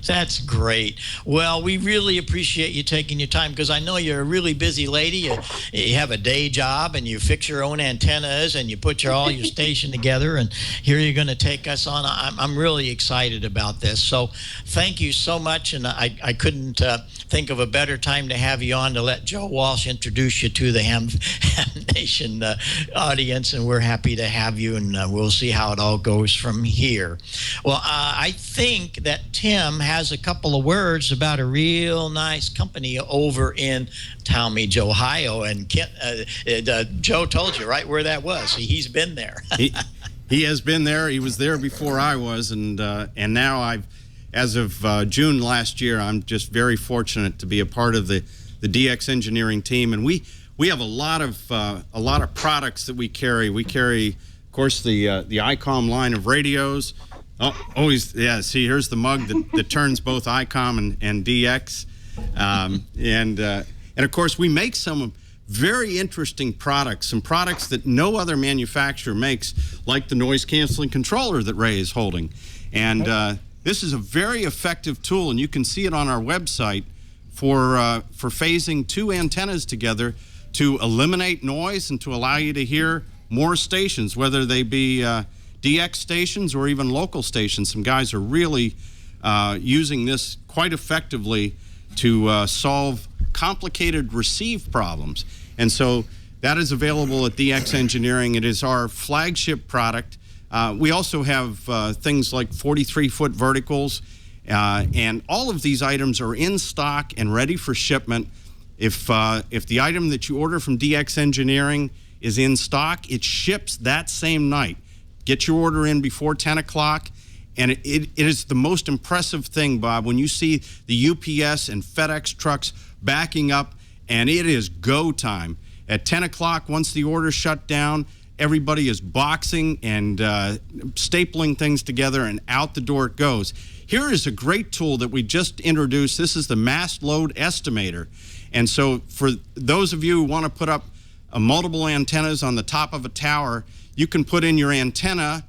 That's great. Well, we really appreciate you taking your time, because I know you're a really busy lady. You have a day job and you fix your own antennas and you put all your station together, and here you're going to take us on. I'm really excited about this. So thank you so much, and I couldn't think of a better time to have you on to let Joe Walsh introduce you to the Ham Nation audience, and we're happy to have you, and we'll see how it all goes from here. Well, I think that Tim has a couple of words about a real nice company over in Talmadge, Ohio, and Joe told you right where that was. He's been there. He has been there. He was there before I was, and now as of June last year, I'm just very fortunate to be a part of the DX engineering team, and we have a lot of products that we carry. We carry, of course, the ICOM line of radios. Oh, always, yeah. See, here's the mug that turns both ICOM and DX, and of course we make some very interesting products, some products that no other manufacturer makes, like the noise canceling controller that Ray is holding, and this is a very effective tool, and you can see it on our website for phasing 2 antennas together to eliminate noise and to allow you to hear more stations, whether they be DX stations or even local stations. Some guys are really using this quite effectively to solve complicated receive problems. And so that is available at DX Engineering. It is our flagship product. We also have things like 43-foot verticals, and all of these items are in stock and ready for shipment. If the item that you order from DX Engineering is in stock, it ships that same night. Get your order in before 10 o'clock, and it is the most impressive thing, Bob, when you see the UPS and FedEx trucks backing up, and it is go time. At 10 o'clock, once the order shut down, everybody is boxing and stapling things together, and out the door it goes. Here is a great tool that we just introduced. This is the Mast Load Estimator. And so for those of you who want to put up multiple antennas on the top of a tower, you can put in your antenna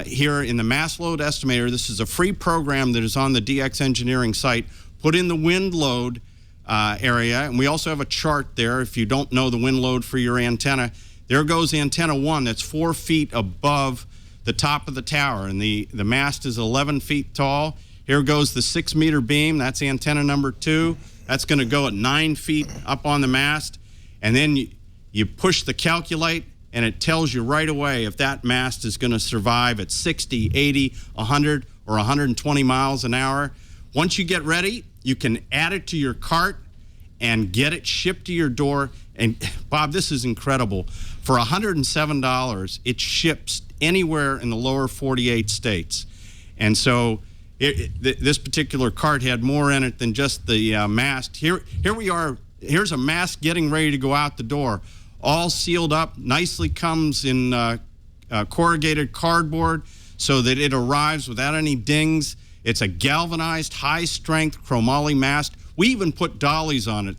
here in the Mast Load Estimator. This is a free program that is on the DX Engineering site. Put in the wind load area, and we also have a chart there if you don't know the wind load for your antenna. There goes antenna 1 that's 4 feet above the top of the tower, and the mast is 11 feet tall. Here goes the 6-meter beam. That's antenna number 2. That's going to go at 9 feet up on the mast, and then you push the calculate, and it tells you right away if that mast is going to survive at 60, 80, 100, or 120 miles an hour. Once you get ready, you can add it to your cart and get it shipped to your door. And Bob, this is incredible. For $107, it ships anywhere in the lower 48 states. And so this particular cart had more in it than just the mast. Here we are. Here's a mast getting ready to go out the door. all sealed up, nicely comes in corrugated cardboard so that it arrives without any dings. It's a galvanized, high-strength chromoly mast. We even put dollies on it.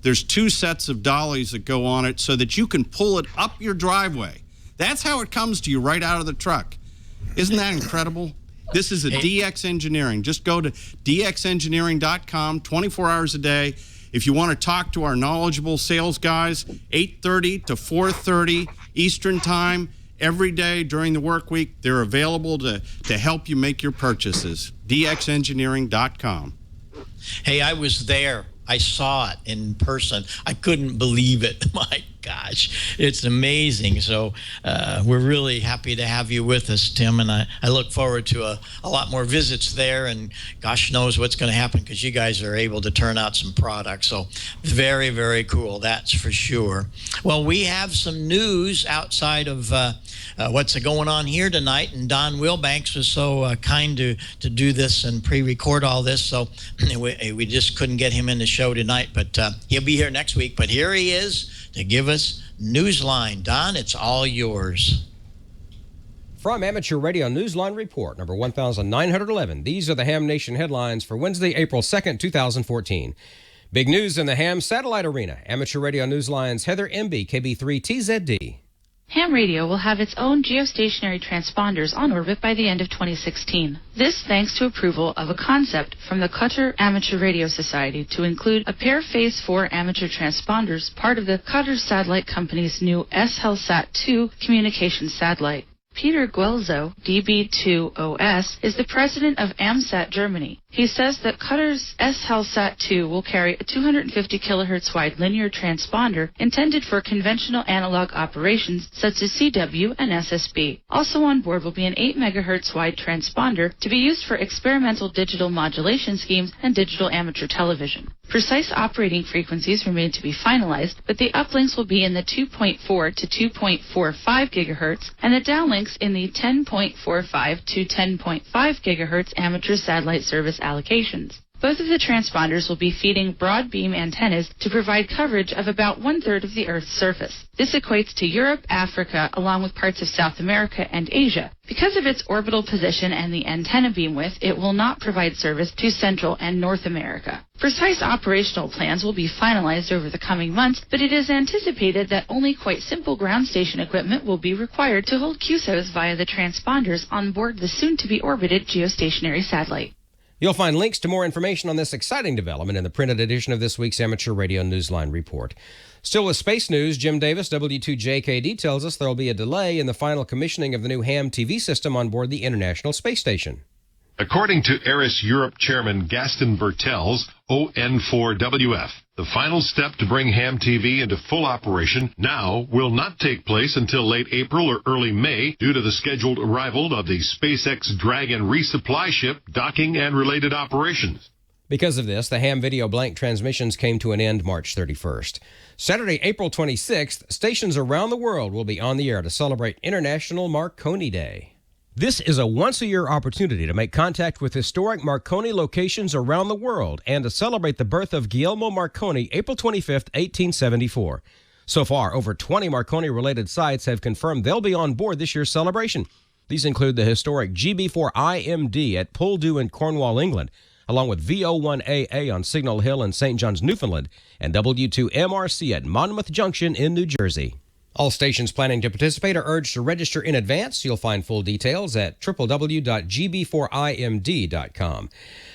There's 2 sets of dollies that go on it so that you can pull it up your driveway. That's how it comes to you right out of the truck. Isn't that incredible? This is a DX Engineering. Just go to dxengineering.com 24 hours a day. If you want to talk to our knowledgeable sales guys, 8:30 to 4:30 Eastern Time, every day during the work week, they're available to help you make your purchases. dxengineering.com. Hey, I was there. I saw it in person. I couldn't believe it. My gosh, it's amazing. So we're really happy to have you with us, Tim, and I look forward to a lot more visits there, and gosh knows what's going to happen because you guys are able to turn out some products. So very, very cool, that's for sure. Well, we have some news outside of what's going on here tonight, and Don Wilbanks was so kind to do this and pre-record all this, so we just couldn't get him in the show tonight, but he'll be here next week. But here he is to give us Newsline. Don, it's all yours. From Amateur Radio Newsline Report, number 1911, these are the Ham Nation headlines for Wednesday, April 2nd, 2014. Big news in the Ham Satellite Arena. Amateur Radio Newsline's Heather MB, KB3TZD. Ham radio will have its own geostationary transponders on orbit by the end of 2016. This thanks to approval of a concept from the Qatar Amateur Radio Society to include a pair Phase 4 amateur transponders, part of the Qatar Satellite Company's new SHELSAT-2 communications satellite. Peter Guelzo, DB2OS, is the president of AMSAT Germany. He says that Qatar's SHELSAT-2 will carry a 250 kHz wide linear transponder intended for conventional analog operations such as CW and SSB. Also on board will be an 8 MHz wide transponder to be used for experimental digital modulation schemes and digital amateur television. Precise operating frequencies remain to be finalized, but the uplinks will be in the 2.4 to 2.45 GHz and the downlinks in the 10.45 to 10.5 GHz amateur satellite service allocations. Both of the transponders will be feeding broad beam antennas to provide coverage of about 1/3 of the Earth's surface. This equates to Europe, Africa, along with parts of South America and Asia. Because of its orbital position and the antenna beam width, it will not provide service to Central and North America. Precise operational plans will be finalized over the coming months, but it is anticipated that only quite simple ground station equipment will be required to hold QSOs via the transponders on board the soon-to-be orbited geostationary satellite. You'll find links to more information on this exciting development in the printed edition of this week's Amateur Radio Newsline Report. Still with space news, Jim Davis, W2JKD, tells us there will be a delay in the final commissioning of the new ham TV system on board the International Space Station. According to Eris Europe Chairman Gaston Bertels, ON4WF, the final step to bring ham TV into full operation now will not take place until late April or early May due to the scheduled arrival of the SpaceX Dragon resupply ship, docking, and related operations. Because of this, the ham video blank transmissions came to an end March 31st. Saturday, April 26th, stations around the world will be on the air to celebrate International Marconi Day. This is a once-a-year opportunity to make contact with historic Marconi locations around the world and to celebrate the birth of Guglielmo Marconi, April 25th, 1874. So far, over 20 Marconi-related sites have confirmed they'll be on board this year's celebration. These include the historic GB4IMD at Poldhu in Cornwall, England, along with VO1AA on Signal Hill in St. John's, Newfoundland, and W2MRC at Monmouth Junction in New Jersey. All stations planning to participate are urged to register in advance. You'll find full details at www.gb4imd.com.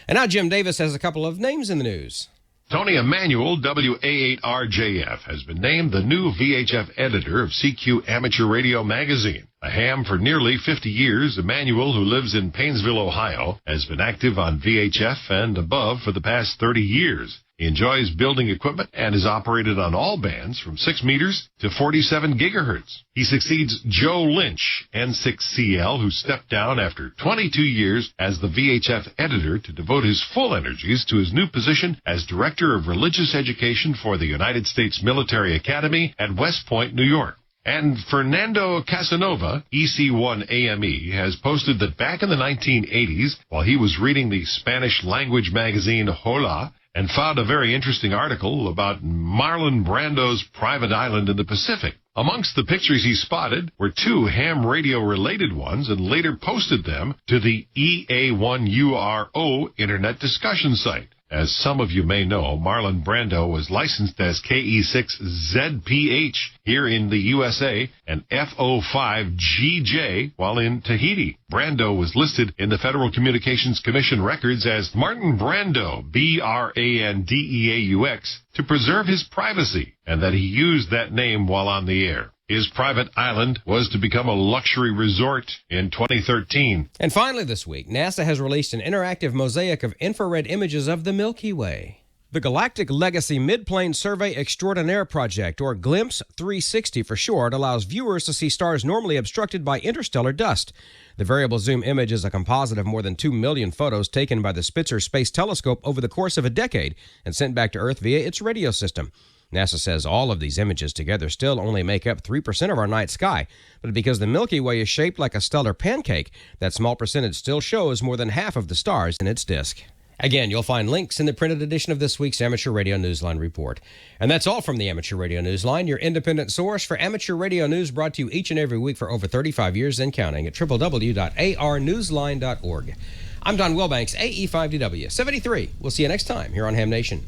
And now Jim Davis has a couple of names in the news. Tony Emanuel, WA8RJF, has been named the new VHF editor of CQ Amateur Radio Magazine. A ham for nearly 50 years, Emanuel, who lives in Painesville, Ohio, has been active on VHF and above for the past 30 years. He enjoys building equipment and is operated on all bands from 6 meters to 47 gigahertz. He succeeds Joe Lynch, N6CL, who stepped down after 22 years as the VHF editor to devote his full energies to his new position as Director of Religious Education for the United States Military Academy at West Point, New York. And Fernando Casanova, EC1AME, has posted that back in the 1980s, while he was reading the Spanish-language magazine Hola and found a very interesting article about Marlon Brando's private island in the Pacific. Amongst the pictures he spotted were 2 ham radio-related ones and later posted them to the EA1URO Internet discussion site. As some of you may know, Marlon Brando was licensed as KE6ZPH here in the USA and F05GJ while in Tahiti. Brando was listed in the Federal Communications Commission records as Martin Brando, BRANDEAUX, to preserve his privacy, and that he used that name while on the air. His private island was to become a luxury resort in 2013. And finally this week, NASA has released an interactive mosaic of infrared images of the Milky Way. The Galactic Legacy Mid-Plane Survey Extraordinaire Project, or GLIMPSE 360 for short, allows viewers to see stars normally obstructed by interstellar dust. The variable zoom image is a composite of more than 2 million photos taken by the Spitzer Space Telescope over the course of a decade and sent back to Earth via its radio system. NASA says all of these images together still only make up 3% of our night sky, but because the Milky Way is shaped like a stellar pancake, that small percentage still shows more than half of the stars in its disk. Again, you'll find links in the printed edition of this week's Amateur Radio Newsline report. And that's all from the Amateur Radio Newsline, your independent source for amateur radio news, brought to you each and every week for over 35 years and counting at www.arnewsline.org. I'm Don Wilbanks, AE5DW 73. We'll see you next time here on Ham Nation.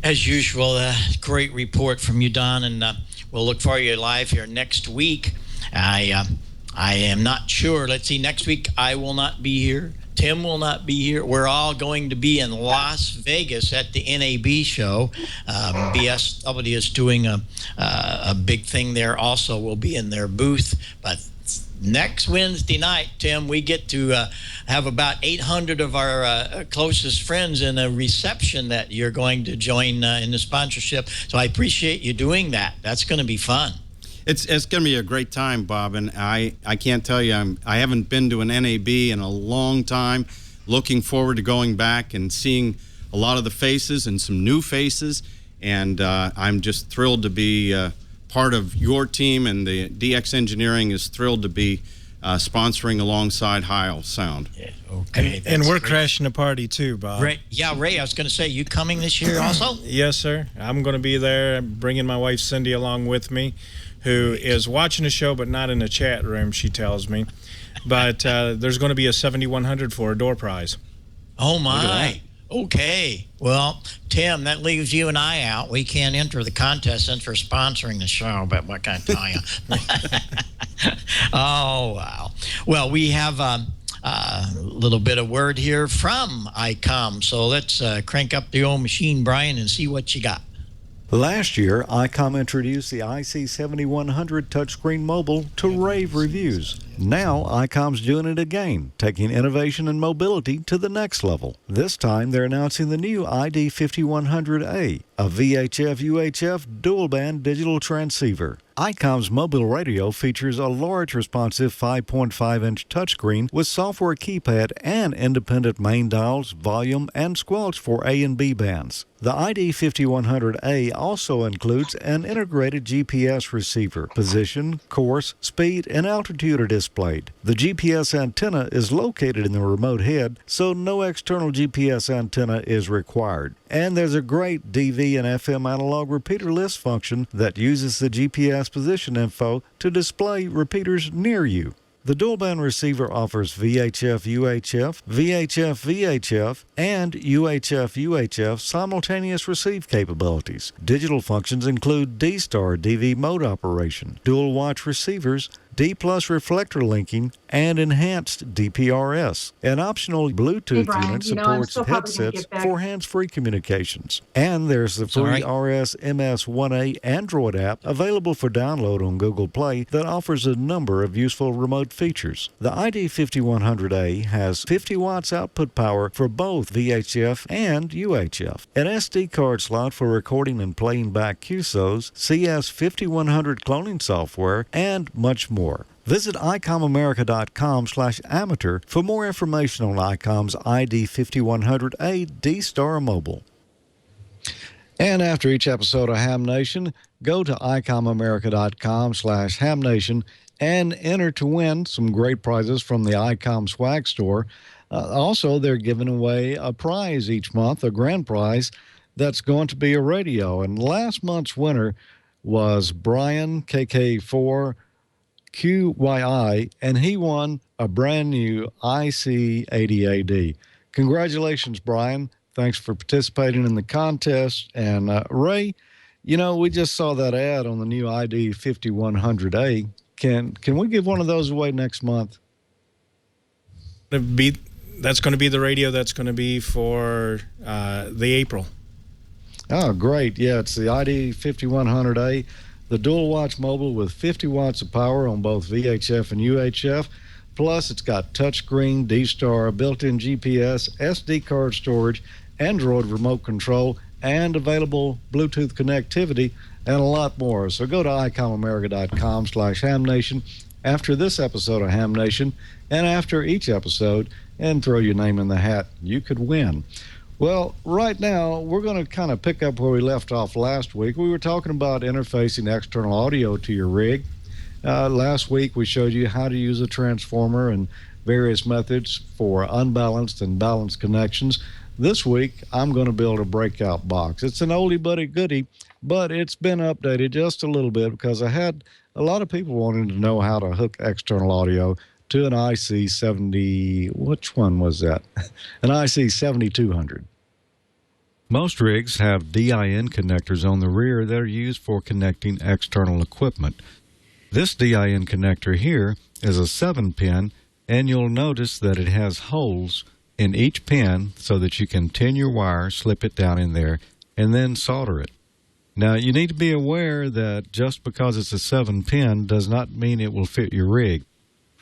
As usual, great report from you, Don, and we'll look for you live here next week. I am not sure. Let's see, next week I will not be here. Tim will not be here. We're all going to be in Las Vegas at the NAB show. BSW is doing a big thing there also. We'll be in their booth, but next Wednesday night, Tim, we get to have about 800 of our closest friends in a reception that you're going to join in the sponsorship. So I appreciate you doing that. That's going to be fun. It's going to be a great time, Bob, and I can't tell you, I haven't been to an NAB in a long time. Looking forward to going back and seeing a lot of the faces and some new faces, and I'm just thrilled to be part of your team, and the DX Engineering is thrilled to be sponsoring alongside Heil Sound. Yeah, okay. And we're crashing the party too, Bob. Ray, yeah, Ray, I was going to say, you coming this year also? Yes, sir. I'm going to be there, bringing my wife Cindy along with me, who is watching the show but not in the chat room, she tells me. But there's going to be a 7,100 for a door prize. Oh, my. Okay. Well, Tim, that leaves you and I out. We can't enter the contest since we're sponsoring the show, but what can I tell you? Oh, wow. Well, we have a little bit of word here from ICOM, so let's crank up the old machine, Brian, and see what you got. Last year, ICOM introduced the IC7100 touchscreen mobile to rave reviews. Now, ICOM's doing it again, taking innovation and mobility to the next level. This time, they're announcing the new ID5100A, a VHF-UHF dual-band digital transceiver. ICOM's mobile radio features a large, responsive 5.5-inch touchscreen with software keypad and independent main dials, volume, and squelch for A and B bands. The ID5100A also includes an integrated GPS receiver. Position, course, speed, and altitude are displayed. The GPS antenna is located in the remote head, so no external GPS antenna is required. And there's a great DV and FM analog repeater list function that uses the GPS position info to display repeaters near you. The dual-band receiver offers VHF-UHF, VHF-VHF, and UHF-UHF simultaneous receive capabilities. Digital functions include D-Star DV mode operation, dual-watch receivers, D-Plus reflector linking, and enhanced DPRS. An optional Bluetooth unit supports headsets for hands-free communications. And there's the free RS-MS-1A Android app available for download on Google Play that offers a number of useful remote features. The ID5100A has 50 watts output power for both VHF and UHF, an SD card slot for recording and playing back QSOs, CS5100 cloning software, and much more. Visit ICOMAmerica.com/amateur for more information on ICOM's ID5100A D-Star Mobile. And after each episode of Ham Nation, go to ICOMAmerica.com/HamNation and enter to win some great prizes from the ICOM swag store. Also, they're giving away a prize each month, a grand prize that's going to be a radio. And last month's winner was Brian KK4QYI, and he won a brand new IC80AD. Congratulations, Brian. Thanks for participating in the contest. And Ray, you know, we just saw that ad on the new ID 5100A. Can we give one of those away next month? That's going to be the radio that's going to be for the April. Oh, great. Yeah, it's the ID 5100A, the dual watch mobile with 50 watts of power on both VHF and UHF. Plus, it's got touchscreen, D-Star, built-in GPS, SD card storage, Android remote control, and available Bluetooth connectivity, and a lot more. So go to ICOMAmerica.com/HamNation after this episode of Ham Nation and after each episode and throw your name in the hat. You could win. Well, right now, we're going to kind of pick up where we left off last week. We were talking about interfacing external audio to your rig. Last week, we showed you how to use a transformer and various methods for unbalanced and balanced connections. This week, I'm going to build a breakout box. It's an oldie but a goodie, but it's been updated just a little bit because I had a lot of people wanting to know how to hook external audio to an IC70, which one was that? An IC7200. Most rigs have DIN connectors on the rear that are used for connecting external equipment. This DIN connector here is a 7-pin, and you'll notice that it has holes in each pin so that you can tin your wire, slip it down in there, and then solder it. Now, you need to be aware that just because it's a 7-pin does not mean it will fit your rig.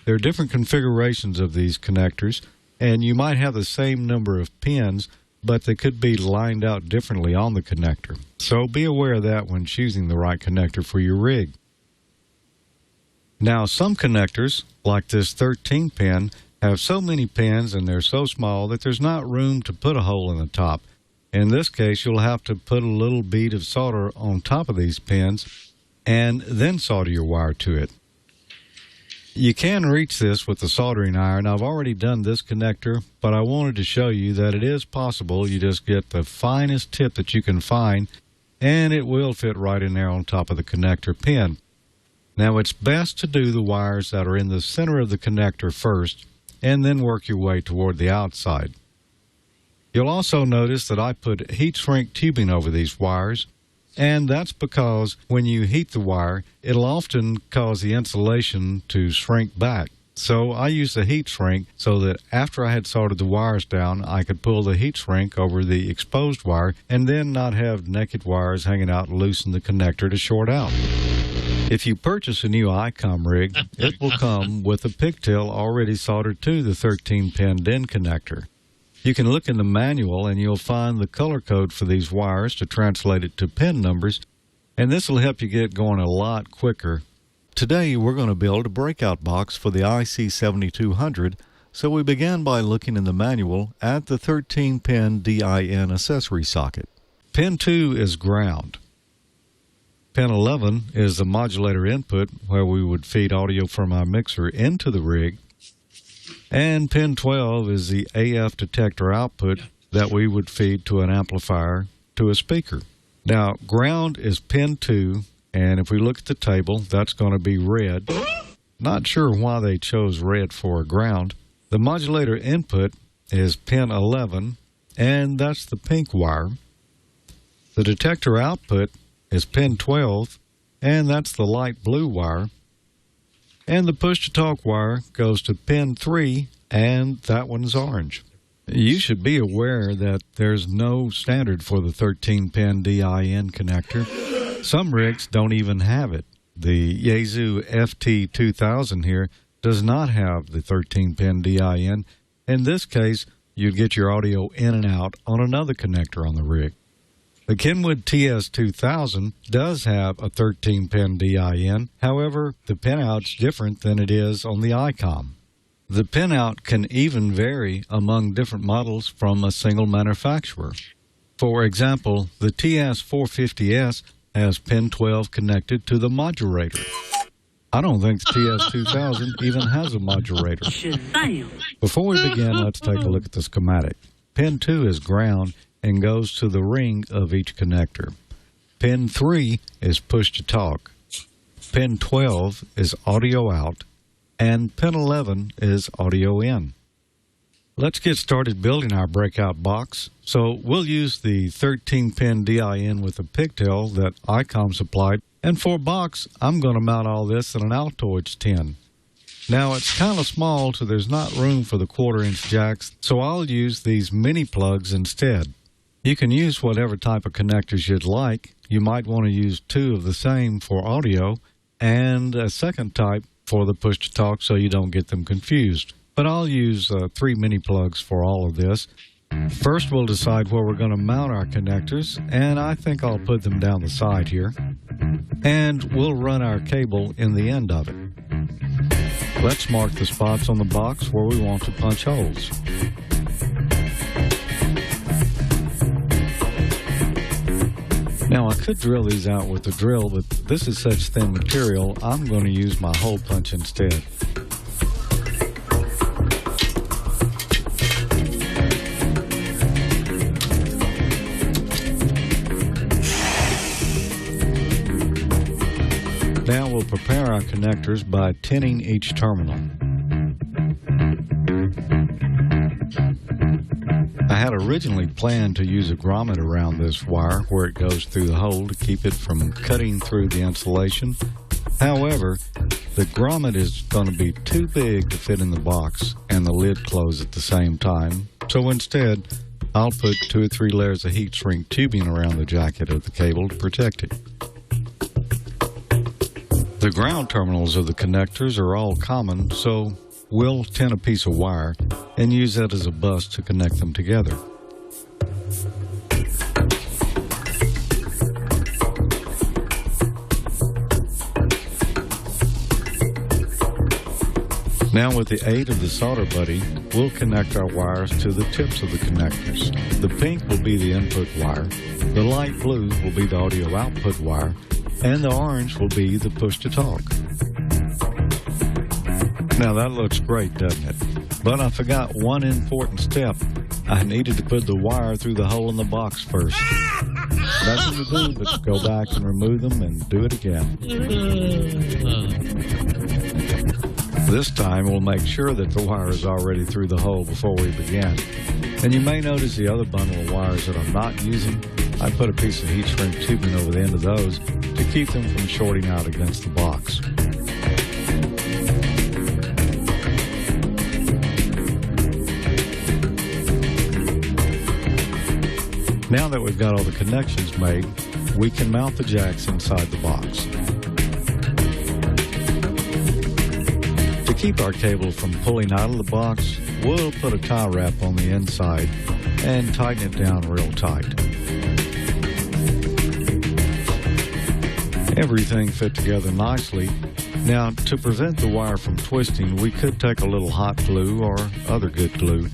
There are different configurations of these connectors, and you might have the same number of pins, but they could be lined out differently on the connector. So be aware of that when choosing the right connector for your rig. Now, some connectors, like this 13-pin, have so many pins and they're so small that there's not room to put a hole in the top. In this case, you'll have to put a little bead of solder on top of these pins and then solder your wire to it. You can reach this with the soldering iron. I've already done this connector, but I wanted to show you that it is possible. You just get the finest tip that you can find, and it will fit right in there on top of the connector pin. Now, it's best to do the wires that are in the center of the connector first, and then work your way toward the outside. You'll also notice that I put heat shrink tubing over these wires, and that's because when you heat the wire, it'll often cause the insulation to shrink back. So I used the heat shrink so that after I had soldered the wires down, I could pull the heat shrink over the exposed wire and then not have naked wires hanging out and loosen the connector to short out. If you purchase a new ICOM rig, it will come with a pigtail already soldered to the 13-pin DIN connector. You can look in the manual and you'll find the color code for these wires to translate it to pin numbers, and this will help you get going a lot quicker. Today we're going to build a breakout box for the IC7200, so we began by looking in the manual at the 13-pin DIN accessory socket. Pin 2 is ground. Pin 11 is the modulator input where we would feed audio from our mixer into the rig. And pin 12 is the AF detector output that we would feed to an amplifier to a speaker. Now, ground is pin 2, and if we look at the table, that's going to be red. Not sure why they chose red for ground. The modulator input is pin 11, and that's the pink wire. The detector output is pin 12, and that's the light blue wire. And the push-to-talk wire goes to pin 3, and that one's orange. You should be aware that there's no standard for the 13-pin DIN connector. Some rigs don't even have it. The Yaesu FT-2000 here does not have the 13-pin DIN. In this case, you'd get your audio in and out on another connector on the rig. The Kenwood TS-2000 does have a 13-pin DIN. However, the pinout's different than it is on the ICOM. The pinout can even vary among different models from a single manufacturer. For example, the TS-450S has pin 12 connected to the modulator. I don't think the TS-2000 even has a modulator. Before we begin, let's take a look at the schematic. Pin 2 is ground and goes to the ring of each connector. Pin 3 is push to talk. Pin 12 is audio out, and pin 11 is audio in. Let's get started building our breakout box. So we'll use the 13-pin DIN with a pigtail that ICOM supplied. And for a box, I'm going to mount all this in an Altoids tin. Now it's kind of small, so there's not room for the 1/4-inch jacks, so I'll use these mini plugs instead. You can use whatever type of connectors you'd like. You might want to use 2 of the same for audio and a second type for the push-to-talk so you don't get them confused. But I'll use 3 mini plugs for all of this. First, we'll decide where we're going to mount our connectors, and I think I'll put them down the side here. And we'll run our cable in the end of it. Let's mark the spots on the box where we want to punch holes. Now, I could drill these out with a drill, but this is such thin material, I'm going to use my hole punch instead. Now we'll prepare our connectors by tinning each terminal. I had originally planned to use a grommet around this wire where it goes through the hole to keep it from cutting through the insulation. However, the grommet is going to be too big to fit in the box and the lid close at the same time. So instead, I'll put 2 or 3 layers of heat shrink tubing around the jacket of the cable to protect it. The ground terminals of the connectors are all common, so we'll tin a piece of wire and use that as a bus to connect them together. Now with the aid of the solder buddy, we'll connect our wires to the tips of the connectors. The pink will be the input wire, the light blue will be the audio output wire, and the orange will be the push-to-talk. Now that looks great, doesn't it? But I forgot one important step. I needed to put the wire through the hole in the box first. Nothing to do but go back and remove them and do it again. This time we'll make sure that the wire is already through the hole before we begin. And you may notice the other bundle of wires that I'm not using. I put a piece of heat shrink tubing over the end of those to keep them from shorting out against the box. Now that we've got all the connections made, we can mount the jacks inside the box. To keep our cable from pulling out of the box, we'll put a tie wrap on the inside and tighten it down real tight. Everything fit together nicely. Now, to prevent the wire from twisting, we could take a little hot glue or other good glue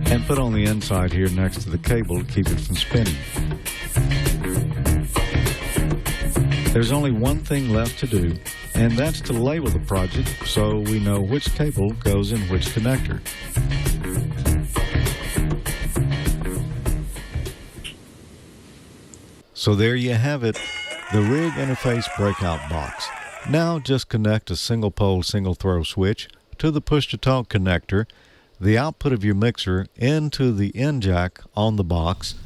and put on the inside here next to the cable to keep it from spinning. There's only one thing left to do, and that's to label the project so we know which cable goes in which connector. So there you have it, the rig interface breakout box. Now just connect a single pole, single throw switch to the push-to-talk connector, the output of your mixer into the in jack on the box,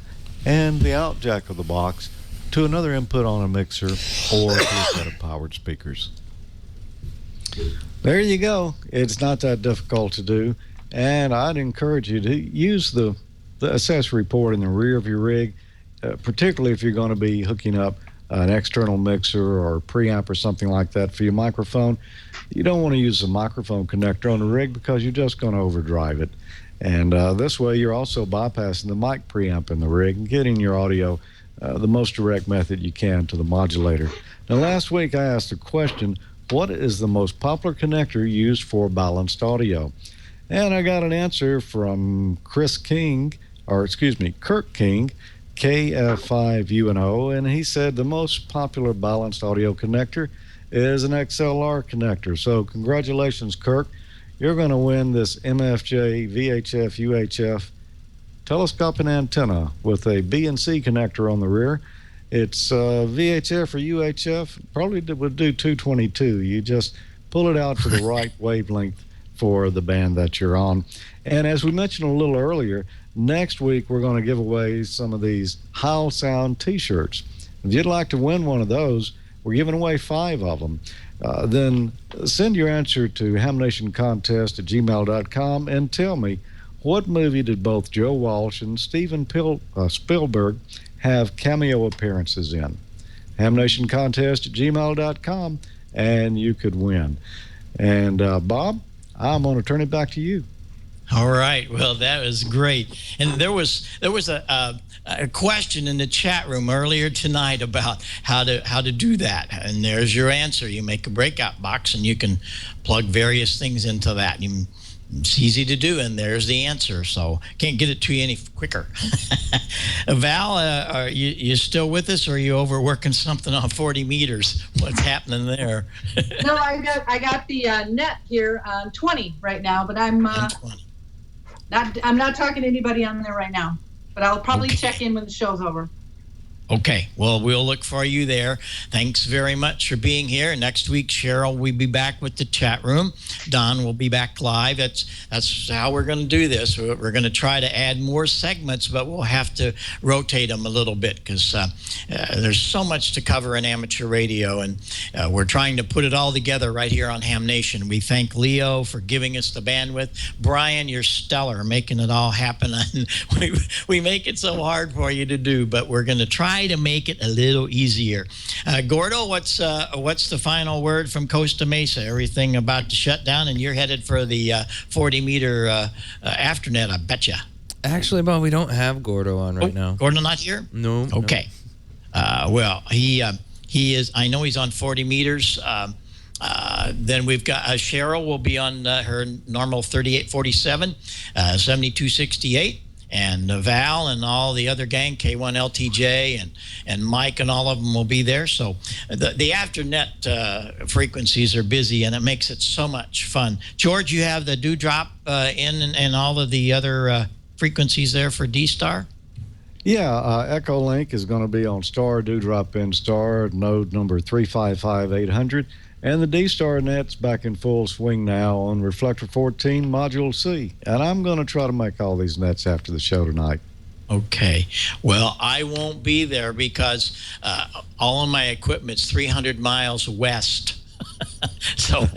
and the out jack of the box to another input on a mixer or to a set of powered speakers. There you go. It's not that difficult to do, and I'd encourage you to use the accessory port in the rear of your rig, particularly if you're going to be hooking up an external mixer or preamp or something like that for your microphone. You don't want to use the microphone connector on the rig because you're just going to overdrive it. And this way you're also bypassing the mic preamp in the rig and getting your audio the most direct method you can to the modulator. Now last week I asked a question, what is the most popular connector used for balanced audio? And I got an answer from Kirk King, KF5UNO, and he said the most popular balanced audio connector is an XLR connector. So congratulations, Kirk. You're going to win this MFJ VHF UHF telescoping antenna with a B and C connector on the rear. It's VHF or UHF, probably would do 222. You just pull it out to the right wavelength for the band that you're on. And as we mentioned a little earlier, next week we're going to give away some of these Howl Sound t-shirts. If you'd like to win one of those, we're giving away 5 of them. Then send your answer to hamnationcontest@gmail.com and tell me, what movie did both Joe Walsh and Steven Spielberg have cameo appearances in? hamnationcontest@gmail.com, and you could win. And Bob, I'm going to turn it back to you. All right. Well, that was great. And there was a question in the chat room earlier tonight about how to do that. And there's your answer. You make a breakout box and you can plug various things into that. It's easy to do, and there's the answer. So can't get it to you any quicker. Val, are you still with us, or are you overworking something on 40 meters? What's happening there? No, I got the net here on 20 right now, but I'm not talking to anybody on there right now. But I'll probably check in when the show's over. Okay, well, we'll look for you there. Thanks very much for being here. Next week, Cheryl will be back with the chat room. Don will be back live. That's how we're going to do this. We're going to try to add more segments, but we'll have to rotate them a little bit because there's so much to cover in amateur radio, and we're trying to put it all together right here on Ham Nation. We thank Leo for giving us the bandwidth. Brian, you're stellar, making it all happen. We make it so hard for you to do, but we're going to try to make it a little easier. Gordo, what's the final word from Costa Mesa? Everything about to shut down, and you're headed for the 40-meter afternet, I betcha. Actually, Bob, we don't have Gordo on right now. Gordo not here? No. Okay. No. Well, he is. I know he's on 40 meters. Then we've got Cheryl will be on her normal 3847, 7268. And Val and all the other gang, K1LTJ and Mike and all of them will be there. So the Afternet frequencies are busy, and it makes it so much fun. George, you have the Dewdrop and all of the other frequencies there for D-Star? Yeah, Echo Link is going to be on Star, Dewdrop in Star, node number 355800. And the D-Star net's back in full swing now on Reflector 14, Module C. And I'm going to try to make all these nets after the show tonight. Okay. Well, I won't be there because all of my equipment's 300 miles west. So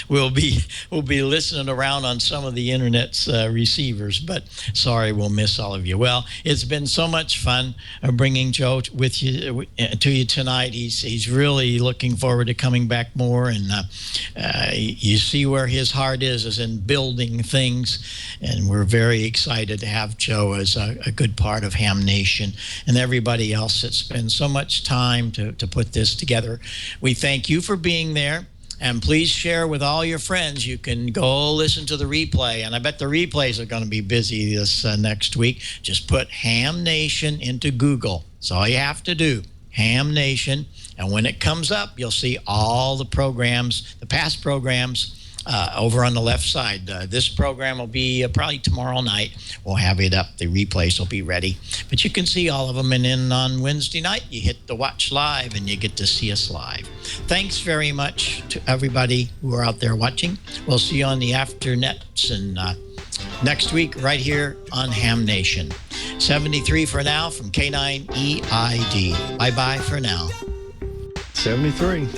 we'll be listening around on some of the internet's receivers, but sorry, we'll miss all of you. Well, it's been so much fun bringing Joe with you to you tonight. He's really looking forward to coming back more, and you see where his heart is in building things, and we're very excited to have Joe as a good part of Ham Nation and everybody else that spends so much time to put this together. We thank you for being there. And please share with all your friends. You can go listen to the replay. And I bet the replays are going to be busy this next week. Just put Ham Nation into Google. That's all you have to do. Ham Nation. And when it comes up, you'll see all the programs, the past programs, over on the left side. This program will be probably tomorrow night. We'll have it up. The replays will be ready. But you can see all of them. And then on Wednesday night, you hit the watch live and you get to see us live. Thanks very much to everybody who are out there watching. We'll see you on the Afternets and next week right here on Ham Nation. 73 for now from K9EID. Bye-bye for now. 73.